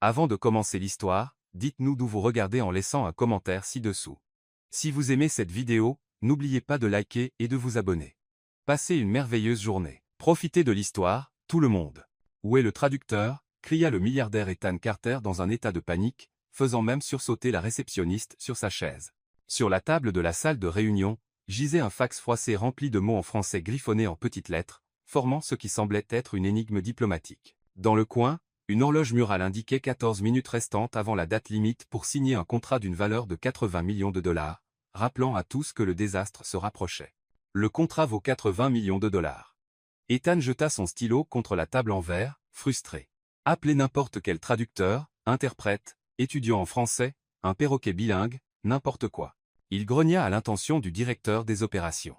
Avant de commencer l'histoire, dites-nous d'où vous regardez en laissant un commentaire ci-dessous. Si vous aimez cette vidéo, n'oubliez pas de liker et de vous abonner. Passez une merveilleuse journée. Profitez de l'histoire, tout le monde. Où est le traducteur? Cria le milliardaire Ethan Carter dans un état de panique, faisant même sursauter la réceptionniste sur sa chaise. Sur la table de la salle de réunion, gisait un fax froissé rempli de mots en français griffonnés en petites lettres, formant ce qui semblait être une énigme diplomatique. Dans le coin, une horloge murale indiquait 14 minutes restantes avant la date limite pour signer un contrat d'une valeur de 80 millions de dollars, rappelant à tous que le désastre se rapprochait. Le contrat vaut 80 millions de dollars. Ethan jeta son stylo contre la table en verre, frustré. Appelez n'importe quel traducteur, interprète, étudiant en français, un perroquet bilingue, n'importe quoi. Il grogna à l'intention du directeur des opérations.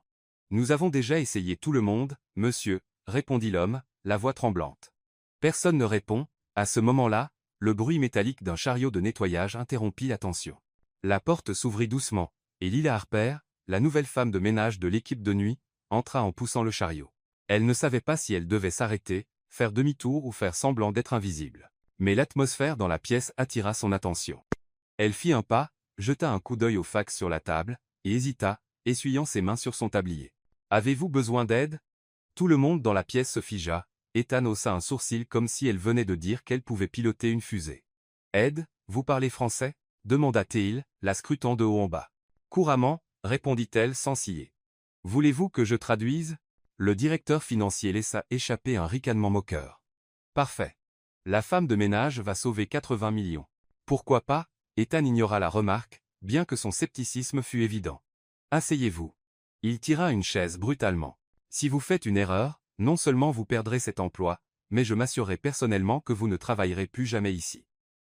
Nous avons déjà essayé tout le monde, monsieur, répondit l'homme, la voix tremblante. Personne ne répond. À ce moment-là, le bruit métallique d'un chariot de nettoyage interrompit l'attention. La porte s'ouvrit doucement, et Lila Harper, la nouvelle femme de ménage de l'équipe de nuit, entra en poussant le chariot. Elle ne savait pas si elle devait s'arrêter, faire demi-tour ou faire semblant d'être invisible. Mais l'atmosphère dans la pièce attira son attention. Elle fit un pas, jeta un coup d'œil au fax sur la table, et hésita, essuyant ses mains sur son tablier. « Avez-vous besoin d'aide » Tout le monde dans la pièce se figea. Ethan haussa un sourcil comme si elle venait de dire qu'elle pouvait piloter une fusée. « Aide, vous parlez français » demanda-t-il, la scrutant de haut en bas. « Couramment » répondit-elle sans ciller. « Voulez-vous que je traduise » Le directeur financier laissa échapper un ricanement moqueur. « Parfait. La femme de ménage va sauver 80 millions. » Pourquoi pas? Ethan ignora la remarque, bien que son scepticisme fût évident. « Asseyez-vous. » Il tira une chaise brutalement. « Si vous faites une erreur, non seulement vous perdrez cet emploi, mais je m'assurerai personnellement que vous ne travaillerez plus jamais ici. »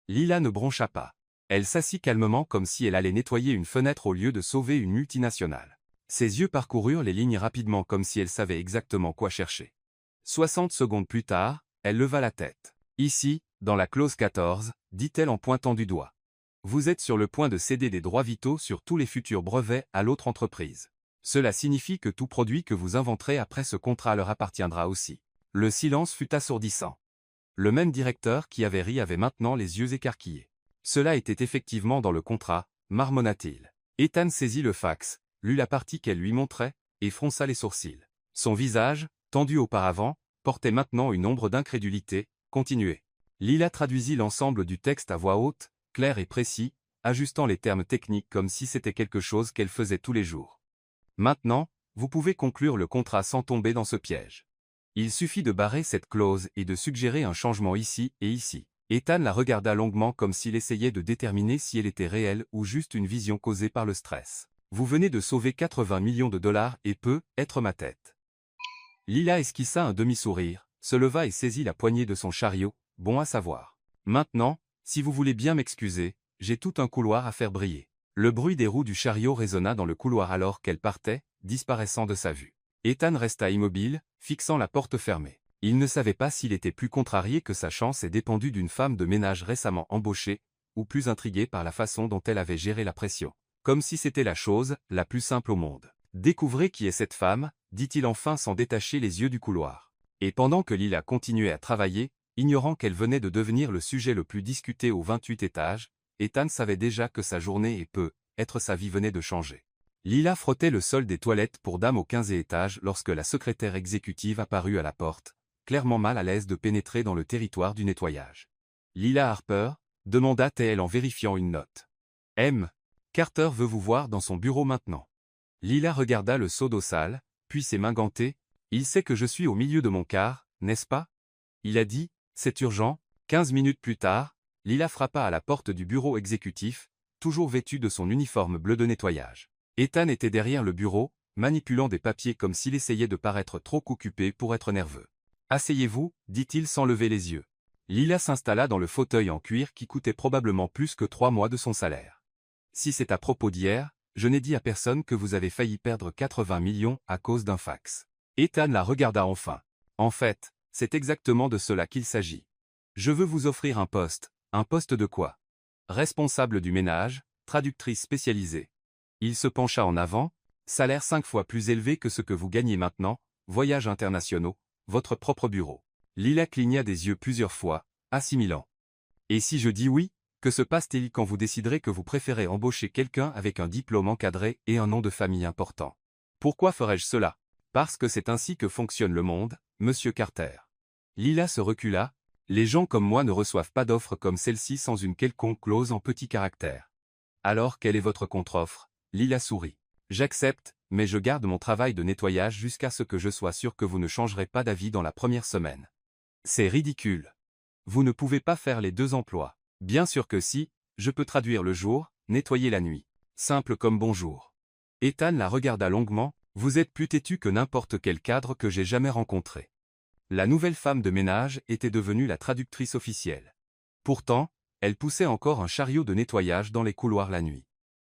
Lila ne broncha pas. Elle s'assit calmement comme si elle allait nettoyer une fenêtre au lieu de sauver une multinationale. Ses yeux parcoururent les lignes rapidement comme si elle savait exactement quoi chercher. 60 secondes plus tard, elle leva la tête. « Ici, dans la clause 14, dit-elle en pointant du doigt. Vous êtes sur le point de céder des droits vitaux sur tous les futurs brevets à l'autre entreprise. Cela signifie que tout produit que vous inventerez après ce contrat leur appartiendra aussi. » Le silence fut assourdissant. Le même directeur qui avait ri avait maintenant les yeux écarquillés. « Cela était effectivement dans le contrat, marmonna-t-il. » Ethan saisit le fax, lut la partie qu'elle lui montrait, et fronça les sourcils. Son visage, tendu auparavant, portait maintenant une ombre d'incrédulité. « Continuez. » Lila traduisit l'ensemble du texte à voix haute, clair et précis, ajustant les termes techniques comme si c'était quelque chose qu'elle faisait tous les jours. Maintenant, vous pouvez conclure le contrat sans tomber dans ce piège. Il suffit de barrer cette clause et de suggérer un changement ici et ici. Ethan la regarda longuement comme s'il essayait de déterminer si elle était réelle ou juste une vision causée par le stress. Vous venez de sauver 80 millions de dollars et peut être ma tête. Lila esquissa un demi-sourire, se leva et saisit la poignée de son chariot, bon à savoir. Maintenant, si vous voulez bien m'excuser, j'ai tout un couloir à faire briller. Le bruit des roues du chariot résonna dans le couloir alors qu'elle partait, disparaissant de sa vue. Ethan resta immobile, fixant la porte fermée. Il ne savait pas s'il était plus contrarié que sa chance ait dépendu d'une femme de ménage récemment embauchée, ou plus intrigué par la façon dont elle avait géré la pression. Comme si c'était la chose la plus simple au monde. « Découvrez qui est cette femme » dit-il enfin sans détacher les yeux du couloir. Et pendant que Lila continuait à travailler, ignorant qu'elle venait de devenir le sujet le plus discuté au 28 étage, Ethan savait déjà que sa journée et peut-être sa vie venaient de changer. Lila frottait le sol des toilettes pour dame au 15e étage lorsque la secrétaire exécutive apparut à la porte, clairement mal à l'aise de pénétrer dans le territoire du nettoyage. « Lila Harper » demanda-t-elle en vérifiant une note. « M. Carter veut vous voir dans son bureau maintenant. » Lila regarda le seau d'eau sale, puis ses mains gantées. « Il sait que je suis au milieu de mon quart, n'est-ce pas ?» Il a dit, « C'est urgent. » 15 minutes plus tard, Lila frappa à la porte du bureau exécutif, toujours vêtue de son uniforme bleu de nettoyage. Ethan était derrière le bureau, manipulant des papiers comme s'il essayait de paraître trop occupé pour être nerveux. « Asseyez-vous, dit-il sans lever les yeux. » Lila s'installa dans le fauteuil en cuir qui coûtait probablement plus que 3 mois de son salaire. « Si c'est à propos d'hier, je n'ai dit à personne que vous avez failli perdre 80 millions à cause d'un fax. » Ethan la regarda enfin. « En fait, c'est exactement de cela qu'il s'agit. Je veux vous offrir un poste. » Un poste de quoi? Responsable du ménage, traductrice spécialisée. Il se pencha en avant, salaire 5 fois plus élevé que ce que vous gagnez maintenant, voyages internationaux, votre propre bureau. Lila cligna des yeux plusieurs fois, assimilant. Et si je dis oui, que se passe-t-il quand vous déciderez que vous préférez embaucher quelqu'un avec un diplôme encadré et un nom de famille important? Pourquoi ferais-je cela? Parce que c'est ainsi que fonctionne le monde, monsieur Carter. Lila se recula. Les gens comme moi ne reçoivent pas d'offres comme celle-ci sans une quelconque clause en petits caractères. Alors quelle est votre contre-offre? Lila sourit. J'accepte, mais je garde mon travail de nettoyage jusqu'à ce que je sois sûr que vous ne changerez pas d'avis dans la première semaine. C'est ridicule. Vous ne pouvez pas faire les deux emplois. Bien sûr que si, je peux traduire le jour, nettoyer la nuit. Simple comme bonjour. Ethan la regarda longuement. Vous êtes plus têtu que n'importe quel cadre que j'ai jamais rencontré. La nouvelle femme de ménage était devenue la traductrice officielle. Pourtant, elle poussait encore un chariot de nettoyage dans les couloirs la nuit.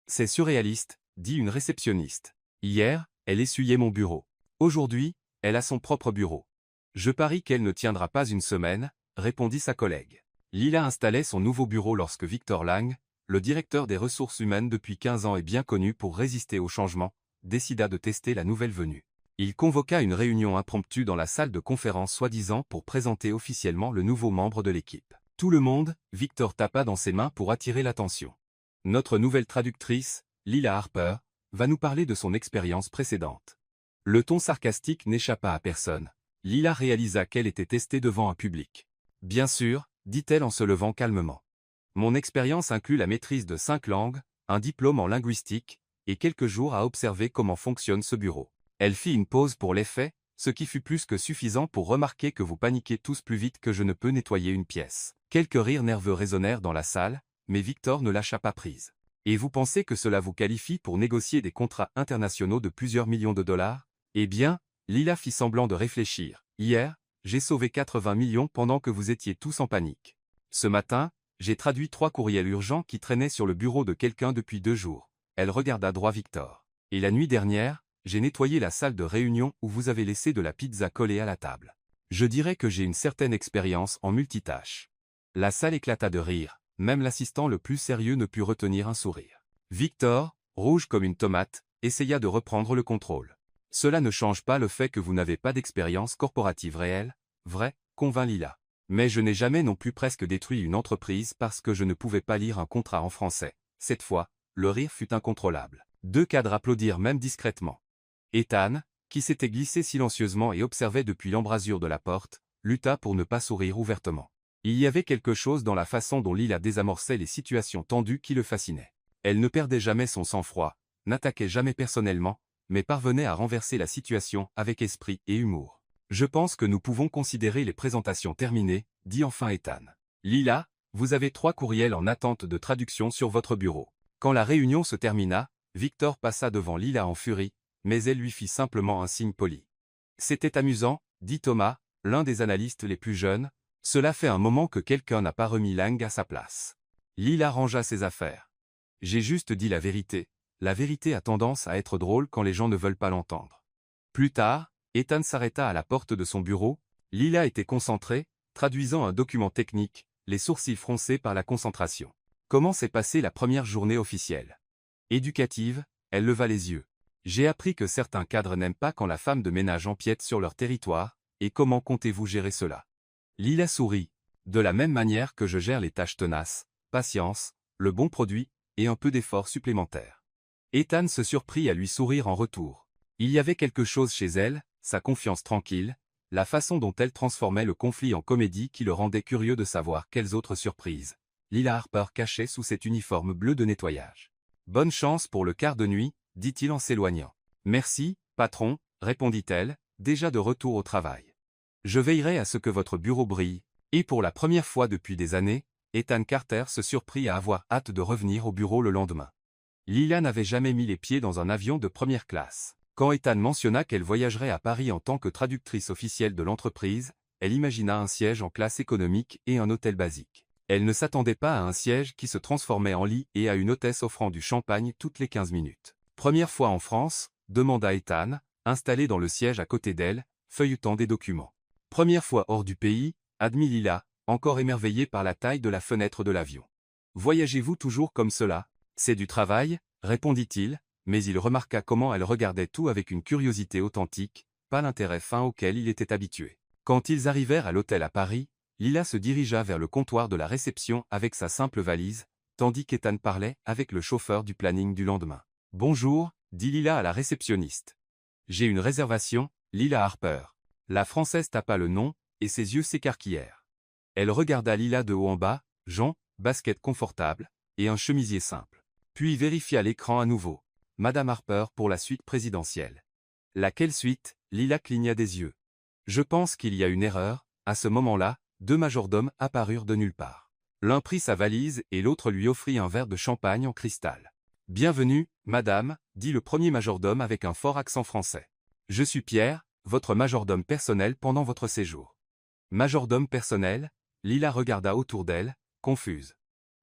C'est surréaliste, dit une réceptionniste. Hier, elle essuyait mon bureau. Aujourd'hui, elle a son propre bureau. Je parie qu'elle ne tiendra pas une semaine, répondit sa collègue. Lila installait son nouveau bureau lorsque Victor Lang, le directeur des ressources humaines depuis 15 ans et bien connu pour résister au changement, décida de tester la nouvelle venue. Il convoqua une réunion impromptue dans la salle de conférence soi-disant pour présenter officiellement le nouveau membre de l'équipe. Tout le monde, Victor tapa dans ses mains pour attirer l'attention. Notre nouvelle traductrice, Lila Harper, va nous parler de son expérience précédente. Le ton sarcastique n'échappa à personne. Lila réalisa qu'elle était testée devant un public. Bien sûr, dit-elle en se levant calmement. Mon expérience inclut la maîtrise de 5 langues, un diplôme en linguistique, et quelques jours à observer comment fonctionne ce bureau. Elle fit une pause pour l'effet, ce qui fut plus que suffisant pour remarquer que vous paniquez tous plus vite que je ne peux nettoyer une pièce. Quelques rires nerveux résonnèrent dans la salle, mais Victor ne lâcha pas prise. Et vous pensez que cela vous qualifie pour négocier des contrats internationaux de plusieurs millions de dollars? Eh bien, Lila fit semblant de réfléchir. Hier, j'ai sauvé 80 millions pendant que vous étiez tous en panique. Ce matin, j'ai traduit 3 courriels urgents qui traînaient sur le bureau de quelqu'un depuis 2 jours. Elle regarda droit Victor. Et la nuit dernière, j'ai nettoyé la salle de réunion où vous avez laissé de la pizza collée à la table. Je dirais que j'ai une certaine expérience en multitâche. La salle éclata de rire, même l'assistant le plus sérieux ne put retenir un sourire. Victor, rouge comme une tomate, essaya de reprendre le contrôle. Cela ne change pas le fait que vous n'avez pas d'expérience corporative réelle, vrai, convint Lila. Mais je n'ai jamais non plus presque détruit une entreprise parce que je ne pouvais pas lire un contrat en français. Cette fois, le rire fut incontrôlable. 2 cadres applaudirent même discrètement. Ethan, qui s'était glissé silencieusement et observait depuis l'embrasure de la porte, lutta pour ne pas sourire ouvertement. Il y avait quelque chose dans la façon dont Lila désamorçait les situations tendues qui le fascinait. Elle ne perdait jamais son sang-froid, n'attaquait jamais personnellement, mais parvenait à renverser la situation avec esprit et humour. Je pense que nous pouvons considérer les présentations terminées, dit enfin Ethan. Lila, vous avez 3 courriels en attente de traduction sur votre bureau. Quand la réunion se termina, Victor passa devant Lila en furie, mais elle lui fit simplement un signe poli. C'était amusant, dit Thomas, l'un des analystes les plus jeunes, cela fait un moment que quelqu'un n'a pas remis Lang à sa place. Lila rangea ses affaires. J'ai juste dit la vérité a tendance à être drôle quand les gens ne veulent pas l'entendre. Plus tard, Ethan s'arrêta à la porte de son bureau, Lila était concentrée, traduisant un document technique, les sourcils froncés par la concentration. Comment s'est passée la première journée officielle? Éducative, elle leva les yeux. J'ai appris que certains cadres n'aiment pas quand la femme de ménage empiète sur leur territoire, et comment comptez-vous gérer cela? Lila sourit. De la même manière que je gère les tâches tenaces, patience, le bon produit, et un peu d'effort supplémentaire. Ethan se surprit à lui sourire en retour. Il y avait quelque chose chez elle, sa confiance tranquille, la façon dont elle transformait le conflit en comédie qui le rendait curieux de savoir quelles autres surprises Lila Harper cachait sous cet uniforme bleu de nettoyage. Bonne chance pour le quart de nuit, dit-il en s'éloignant. Merci, patron, répondit-elle, déjà de retour au travail. Je veillerai à ce que votre bureau brille, et pour la première fois depuis des années, Ethan Carter se surprit à avoir hâte de revenir au bureau le lendemain. Lila n'avait jamais mis les pieds dans un avion de première classe. Quand Ethan mentionna qu'elle voyagerait à Paris en tant que traductrice officielle de l'entreprise, elle imagina un siège en classe économique et un hôtel basique. Elle ne s'attendait pas à un siège qui se transformait en lit et à une hôtesse offrant du champagne toutes les 15 minutes. Première fois en France, demanda Ethan, installé dans le siège à côté d'elle, feuilletant des documents. Première fois hors du pays, admit Lila, encore émerveillée par la taille de la fenêtre de l'avion. Voyagez-vous toujours comme cela? C'est du travail, répondit-il, mais il remarqua comment elle regardait tout avec une curiosité authentique, pas l'intérêt fin auquel il était habitué. Quand ils arrivèrent à l'hôtel à Paris, Lila se dirigea vers le comptoir de la réception avec sa simple valise, tandis qu'Ethan parlait avec le chauffeur du planning du lendemain. « Bonjour », dit Lila à la réceptionniste. « J'ai une réservation, Lila Harper. » La Française tapa le nom, et ses yeux s'écarquillèrent. Elle regarda Lila de haut en bas, Jean, basket confortable, et un chemisier simple. Puis vérifia l'écran à nouveau. Madame Harper pour la suite présidentielle. Laquelle suite? Lila cligna des yeux. Je pense qu'il y a une erreur. À ce moment-là, deux majordomes apparurent de nulle part. L'un prit sa valise et l'autre lui offrit un verre de champagne en cristal. Bienvenue, madame, dit le premier majordome avec un fort accent français. Je suis Pierre, votre majordome personnel pendant votre séjour. Majordome personnel? Lila regarda autour d'elle, confuse.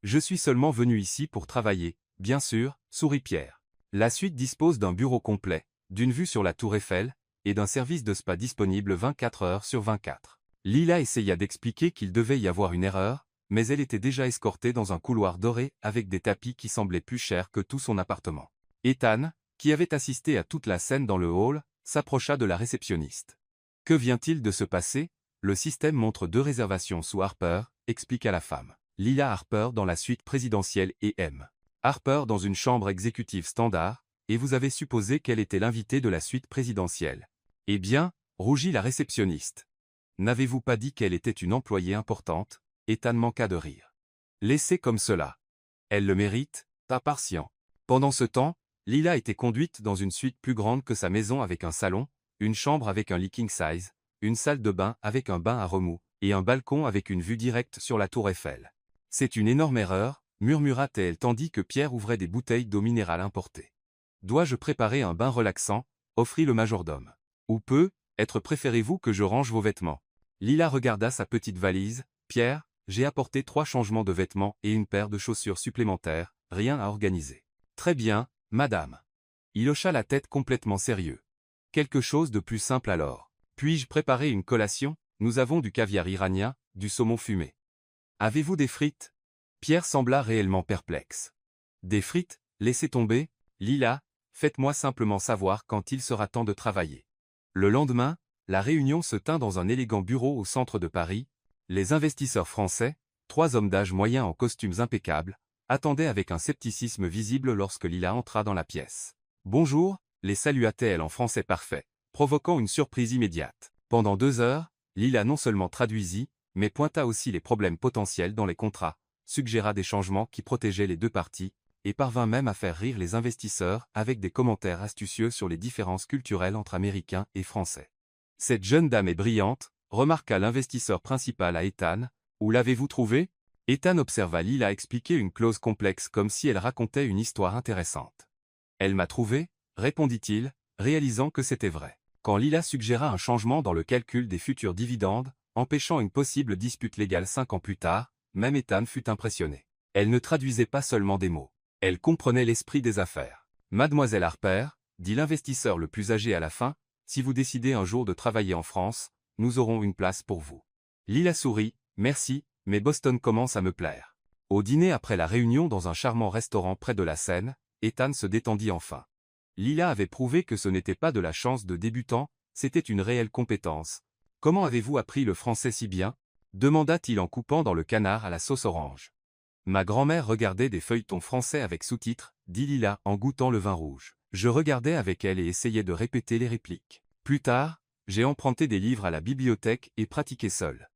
Je suis seulement venu ici pour travailler, bien sûr, sourit Pierre. La suite dispose d'un bureau complet, d'une vue sur la tour Eiffel, et d'un service de spa disponible 24 heures sur 24. Lila essaya d'expliquer qu'il devait y avoir une erreur, mais elle était déjà escortée dans un couloir doré avec des tapis qui semblaient plus chers que tout son appartement. Ethan, qui avait assisté à toute la scène dans le hall, s'approcha de la réceptionniste. Que vient-il de se passer? Le système montre 2 réservations sous Harper, expliqua la femme. Lila Harper dans la suite présidentielle et M. Harper dans une chambre exécutive standard, et vous avez supposé qu'elle était l'invitée de la suite présidentielle. Eh bien, rougit la réceptionniste. N'avez-vous pas dit qu'elle était une employée importante? Ethan manqua de rire. Laissez comme cela. Elle le mérite, pas patient. Pendant ce temps, Lila était conduite dans une suite plus grande que sa maison avec un salon, une chambre avec un lit king size, une salle de bain avec un bain à remous, et un balcon avec une vue directe sur la tour Eiffel. C'est une énorme erreur, murmura-t-elle tandis que Pierre ouvrait des bouteilles d'eau minérale importée. Dois-je préparer un bain relaxant? Offrit le majordome. Ou peut-être préférez-vous que je range vos vêtements? Lila regarda sa petite valise. Pierre, j'ai apporté 3 changements de vêtements et une paire de chaussures supplémentaires, rien à organiser. Très bien, madame. Il hocha la tête complètement sérieux. Quelque chose de plus simple alors. Puis-je préparer une collation? Nous avons du caviar iranien, du saumon fumé. Avez-vous des frites? Pierre sembla réellement perplexe. Des frites? Laissez tomber, Lila, faites-moi simplement savoir quand il sera temps de travailler. Le lendemain, la réunion se tint dans un élégant bureau au centre de Paris. Les investisseurs français, 3 hommes d'âge moyen en costumes impeccables, attendaient avec un scepticisme visible lorsque Lila entra dans la pièce. Bonjour, les salua-t-elle en français parfait, provoquant une surprise immédiate. Pendant 2 heures, Lila non seulement traduisit, mais pointa aussi les problèmes potentiels dans les contrats, suggéra des changements qui protégeaient les 2 parties, et parvint même à faire rire les investisseurs avec des commentaires astucieux sur les différences culturelles entre Américains et Français. Cette jeune dame est brillante, remarqua l'investisseur principal à Ethan. Où l'avez-vous trouvée? Ethan observa Lila expliquer une clause complexe comme si elle racontait une histoire intéressante. Elle m'a trouvé, répondit-il, réalisant que c'était vrai. Quand Lila suggéra un changement dans le calcul des futurs dividendes, empêchant une possible dispute légale 5 ans plus tard, même Ethan fut impressionné. Elle ne traduisait pas seulement des mots. Elle comprenait l'esprit des affaires. Mademoiselle Harper, dit l'investisseur le plus âgé à la fin, si vous décidez un jour de travailler en France, nous aurons une place pour vous. Lila sourit, merci, mais Boston commence à me plaire. Au dîner après la réunion dans un charmant restaurant près de la Seine, Ethan se détendit enfin. Lila avait prouvé que ce n'était pas de la chance de débutant, c'était une réelle compétence. Comment avez-vous appris le français si bien? Demanda-t-il en coupant dans le canard à la sauce orange. Ma grand-mère regardait des feuilletons français avec sous-titres, dit Lila en goûtant le vin rouge. Je regardais avec elle et essayais de répéter les répliques. Plus tard, j'ai emprunté des livres à la bibliothèque et pratiqué seul.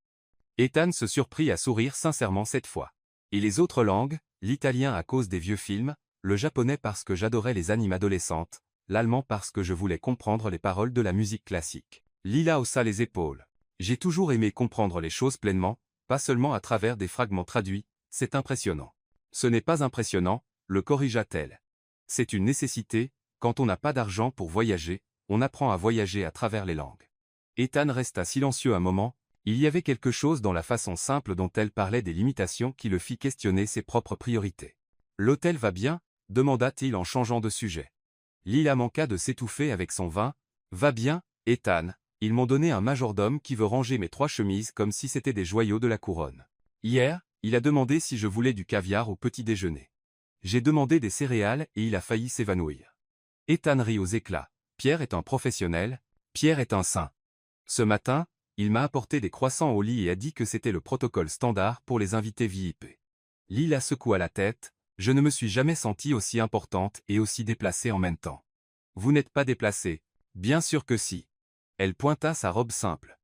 Ethan se surprit à sourire sincèrement cette fois. Et les autres langues, l'italien à cause des vieux films, le japonais parce que j'adorais les animes adolescentes, l'allemand parce que je voulais comprendre les paroles de la musique classique. Lila haussa les épaules. J'ai toujours aimé comprendre les choses pleinement, pas seulement à travers des fragments traduits, c'est impressionnant. Ce n'est pas impressionnant, le corrigea-t-elle. C'est une nécessité, quand on n'a pas d'argent pour voyager, on apprend à voyager à travers les langues. Ethan resta silencieux un moment, il y avait quelque chose dans la façon simple dont elle parlait des limitations qui le fit questionner ses propres priorités. L'hôtel va bien? Demanda-t-il en changeant de sujet. Lila manqua de s'étouffer avec son vin. Va bien, Ethan, ils m'ont donné un majordome qui veut ranger mes 3 chemises comme si c'était des joyaux de la couronne. Hier, il a demandé si je voulais du caviar au petit déjeuner. J'ai demandé des céréales et il a failli s'évanouir. Ethan rit aux éclats. Pierre est un professionnel, Pierre est un saint. Ce matin, il m'a apporté des croissants au lit et a dit que c'était le protocole standard pour les invités VIP. Lila secoua la tête, je ne me suis jamais sentie aussi importante et aussi déplacée en même temps. Vous n'êtes pas déplacée. Bien sûr que si. Elle pointa sa robe simple.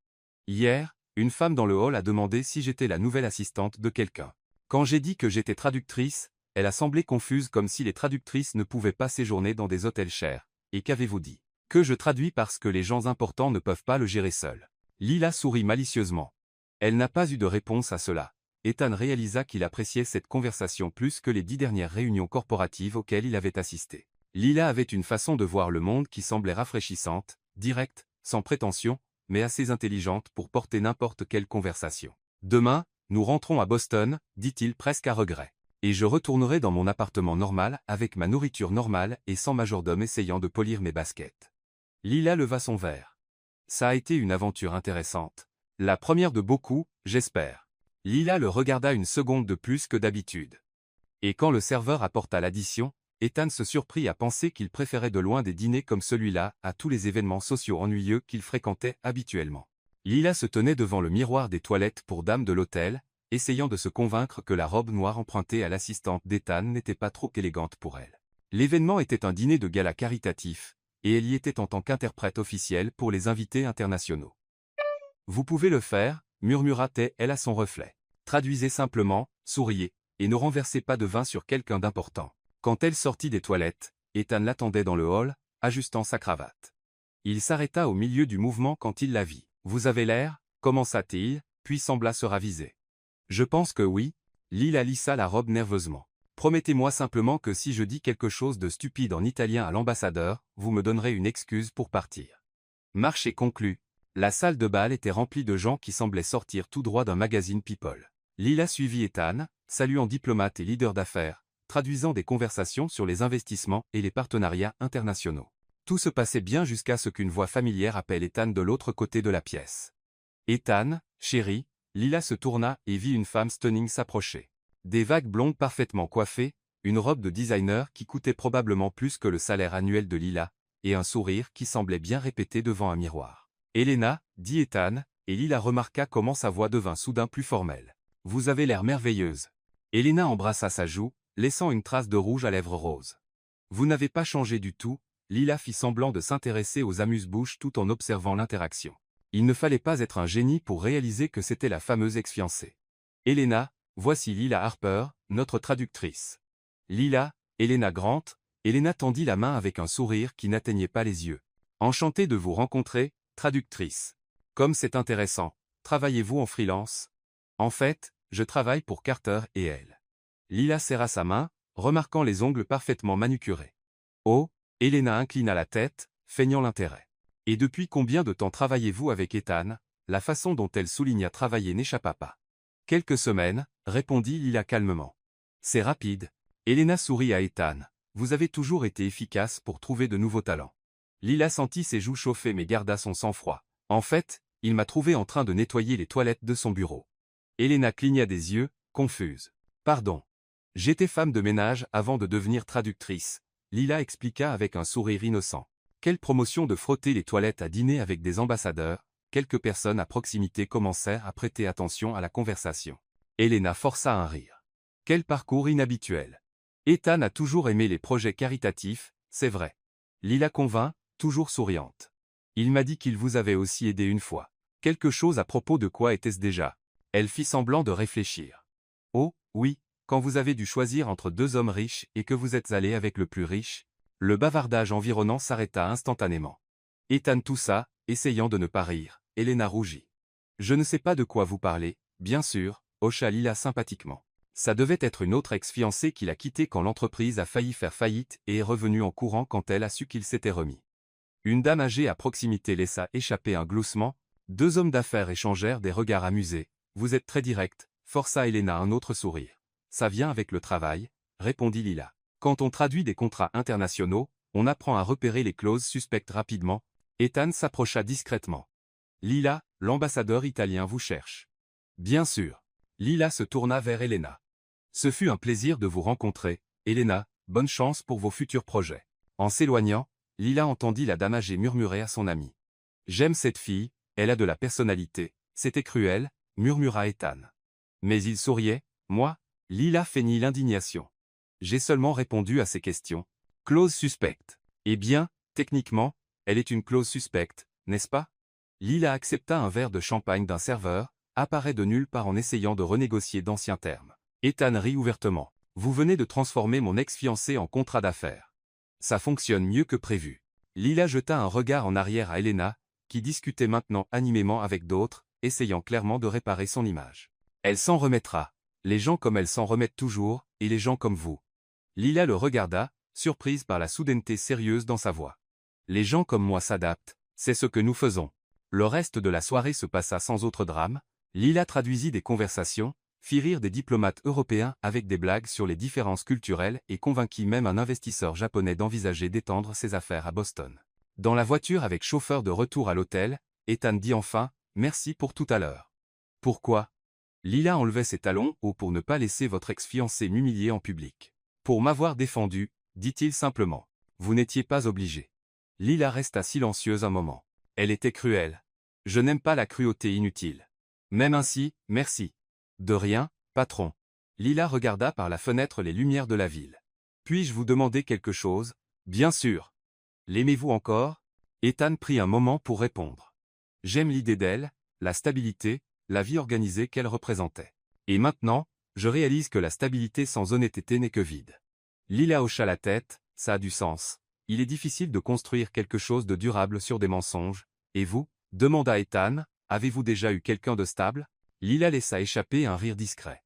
Hier, une femme dans le hall a demandé si j'étais la nouvelle assistante de quelqu'un. Quand j'ai dit que j'étais traductrice, elle a semblé confuse comme si les traductrices ne pouvaient pas séjourner dans des hôtels chers. Et qu'avez-vous dit? Que je traduis parce que les gens importants ne peuvent pas le gérer seuls. Lila sourit malicieusement. Elle n'a pas eu de réponse à cela. Ethan réalisa qu'il appréciait cette conversation plus que les 10 dernières réunions corporatives auxquelles il avait assisté. Lila avait une façon de voir le monde qui semblait rafraîchissante, directe, sans prétention, mais assez intelligente pour porter n'importe quelle conversation. Demain, nous rentrons à Boston, dit-il presque à regret. Et je retournerai dans mon appartement normal avec ma nourriture normale et sans majordome essayant de polir mes baskets. Lila leva son verre. Ça a été une aventure intéressante. La première de beaucoup, j'espère. Lila le regarda une seconde de plus que d'habitude. Et quand le serveur apporta l'addition, Ethan se surprit à penser qu'il préférait de loin des dîners comme celui-là à tous les événements sociaux ennuyeux qu'il fréquentait habituellement. Lila se tenait devant le miroir des toilettes pour dames de l'hôtel, essayant de se convaincre que la robe noire empruntée à l'assistante d'Ethan n'était pas trop élégante pour elle. L'événement était un dîner de gala caritatif, et elle y était en tant qu'interprète officielle pour les invités internationaux. « Vous pouvez le faire » murmura-t-elle à son reflet. « Traduisez simplement, souriez, et ne renversez pas de vin sur quelqu'un d'important. » Quand elle sortit des toilettes, Ethan l'attendait dans le hall, ajustant sa cravate. Il s'arrêta au milieu du mouvement quand il la vit. « Vous avez l'air » commença-t-il, puis sembla se raviser. « Je pense que oui » Lila lissa la robe nerveusement. « Promettez-moi simplement que si je dis quelque chose de stupide en italien à l'ambassadeur, vous me donnerez une excuse pour partir. » Marché conclu. La salle de bal était remplie de gens qui semblaient sortir tout droit d'un magazine People. Lila suivit Ethan, saluant diplomate et leader d'affaires, traduisant des conversations sur les investissements et les partenariats internationaux. Tout se passait bien jusqu'à ce qu'une voix familière appelle Ethan de l'autre côté de la pièce. « Ethan, chéri !» Lila se tourna et vit une femme stunning s'approcher. Des vagues blondes parfaitement coiffées, une robe de designer qui coûtait probablement plus que le salaire annuel de Lila, et un sourire qui semblait bien répété devant un miroir. « Elena » dit Ethan, et Lila remarqua comment sa voix devint soudain plus formelle. « Vous avez l'air merveilleuse. » Elena embrassa sa joue, laissant une trace de rouge à lèvres roses. « Vous n'avez pas changé du tout » Lila fit semblant de s'intéresser aux amuse-bouches tout en observant l'interaction. Il ne fallait pas être un génie pour réaliser que c'était la fameuse ex-fiancée. « Elena, voici Lila Harper, notre traductrice. » Lila, Elena Grant, Elena tendit la main avec un sourire qui n'atteignait pas les yeux. « Enchantée de vous rencontrer, traductrice. Comme c'est intéressant, travaillez-vous en freelance? » « En fait, je travaille pour Carter et elle. » Lila serra sa main, remarquant les ongles parfaitement manucurés. « Oh » Elena inclina la tête, feignant l'intérêt. « Et depuis combien de temps travaillez-vous avec Ethan ?» La façon dont elle souligna travailler n'échappa pas. « Quelques semaines » répondit Lila calmement. « C'est rapide. » Elena sourit à Ethan. « Vous avez toujours été efficace pour trouver de nouveaux talents. » Lila sentit ses joues chauffer mais garda son sang-froid. « En fait, il m'a trouvé en train de nettoyer les toilettes de son bureau. » Elena cligna des yeux, confuse. « Pardon. J'étais femme de ménage avant de devenir traductrice. » Lila expliqua avec un sourire innocent. Quelle promotion de frotter les toilettes à dîner avec des ambassadeurs. Quelques personnes à proximité commencèrent à prêter attention à la conversation. Elena força un rire. Quel parcours inhabituel. Ethan a toujours aimé les projets caritatifs, c'est vrai. Lila convint, toujours souriante. Il m'a dit qu'il vous avait aussi aidé une fois. Quelque chose à propos de quoi était-ce déjà? Elle fit semblant de réfléchir. Oh, oui, quand vous avez dû choisir entre deux hommes riches et que vous êtes allé avec le plus riche. Le bavardage environnant s'arrêta instantanément. Ethan toussa, essayant de ne pas rire. Elena rougit. Je ne sais pas de quoi vous parlez, bien sûr, hocha Lila sympathiquement. Ça devait être une autre ex-fiancée qui l'a quitté quand l'entreprise a failli faire faillite et est revenue en courant quand elle a su qu'il s'était remis. Une dame âgée à proximité laissa échapper un gloussement. Deux hommes d'affaires échangèrent des regards amusés. Vous êtes très direct, força Elena un autre sourire. Ça vient avec le travail, répondit Lila. Quand on traduit des contrats internationaux, on apprend à repérer les clauses suspectes rapidement. Ethan s'approcha discrètement. Lila, l'ambassadeur italien vous cherche. Bien sûr. Lila se tourna vers Elena. Ce fut un plaisir de vous rencontrer, Elena, bonne chance pour vos futurs projets. En s'éloignant, Lila entendit la dame âgée murmurer à son amie. J'aime cette fille, Elle a de la personnalité, c'était cruel, murmura Ethan. Mais il souriait, moi, Lila feignit l'indignation. J'ai seulement répondu à ces questions. Clause suspecte. Eh bien, techniquement, elle est une clause suspecte, n'est-ce pas? Lila accepta un verre de champagne d'un serveur, apparaît de nulle part en essayant de renégocier d'anciens termes. Ethan rit ouvertement. Vous venez de transformer mon ex-fiancé en contrat d'affaires. Ça fonctionne mieux que prévu. Lila jeta un regard en arrière à Elena, qui discutait maintenant animément avec d'autres, essayant clairement de réparer son image. Elle s'en remettra. Les gens comme elle s'en remettent toujours, et les gens comme vous. Lila le regarda, surprise par la soudaineté sérieuse dans sa voix. Les gens comme moi s'adaptent, c'est ce que nous faisons. Le reste de la soirée se passa sans autre drame. Lila traduisit des conversations, fit rire des diplomates européens avec des blagues sur les différences culturelles et convainquit même un investisseur japonais d'envisager d'étendre ses affaires à Boston. Dans la voiture avec chauffeur de retour à l'hôtel, Ethan dit enfin « Merci pour tout à l'heure ». Pourquoi? Lila enlevait ses talons hauts pour ne pas laisser votre ex-fiancé m'humilier en public. Pour m'avoir défendu, dit-il simplement. Vous n'étiez pas obligé. Lila resta silencieuse un moment. Elle était cruelle. Je n'aime pas la cruauté inutile. Même ainsi, merci. De rien, patron. Lila regarda par la fenêtre les lumières de la ville. Puis-je vous demander quelque chose? Bien sûr. L'aimez-vous encore? Ethan prit un moment pour répondre. J'aime l'idée d'elle, la stabilité, la vie organisée qu'elle représentait. Et maintenant, je réalise que la stabilité sans honnêteté n'est que vide. Lila hocha la tête, ça a du sens. Il est difficile de construire quelque chose de durable sur des mensonges. Et vous? Demanda Ethan, avez-vous déjà eu quelqu'un de stable? Lila laissa échapper un rire discret.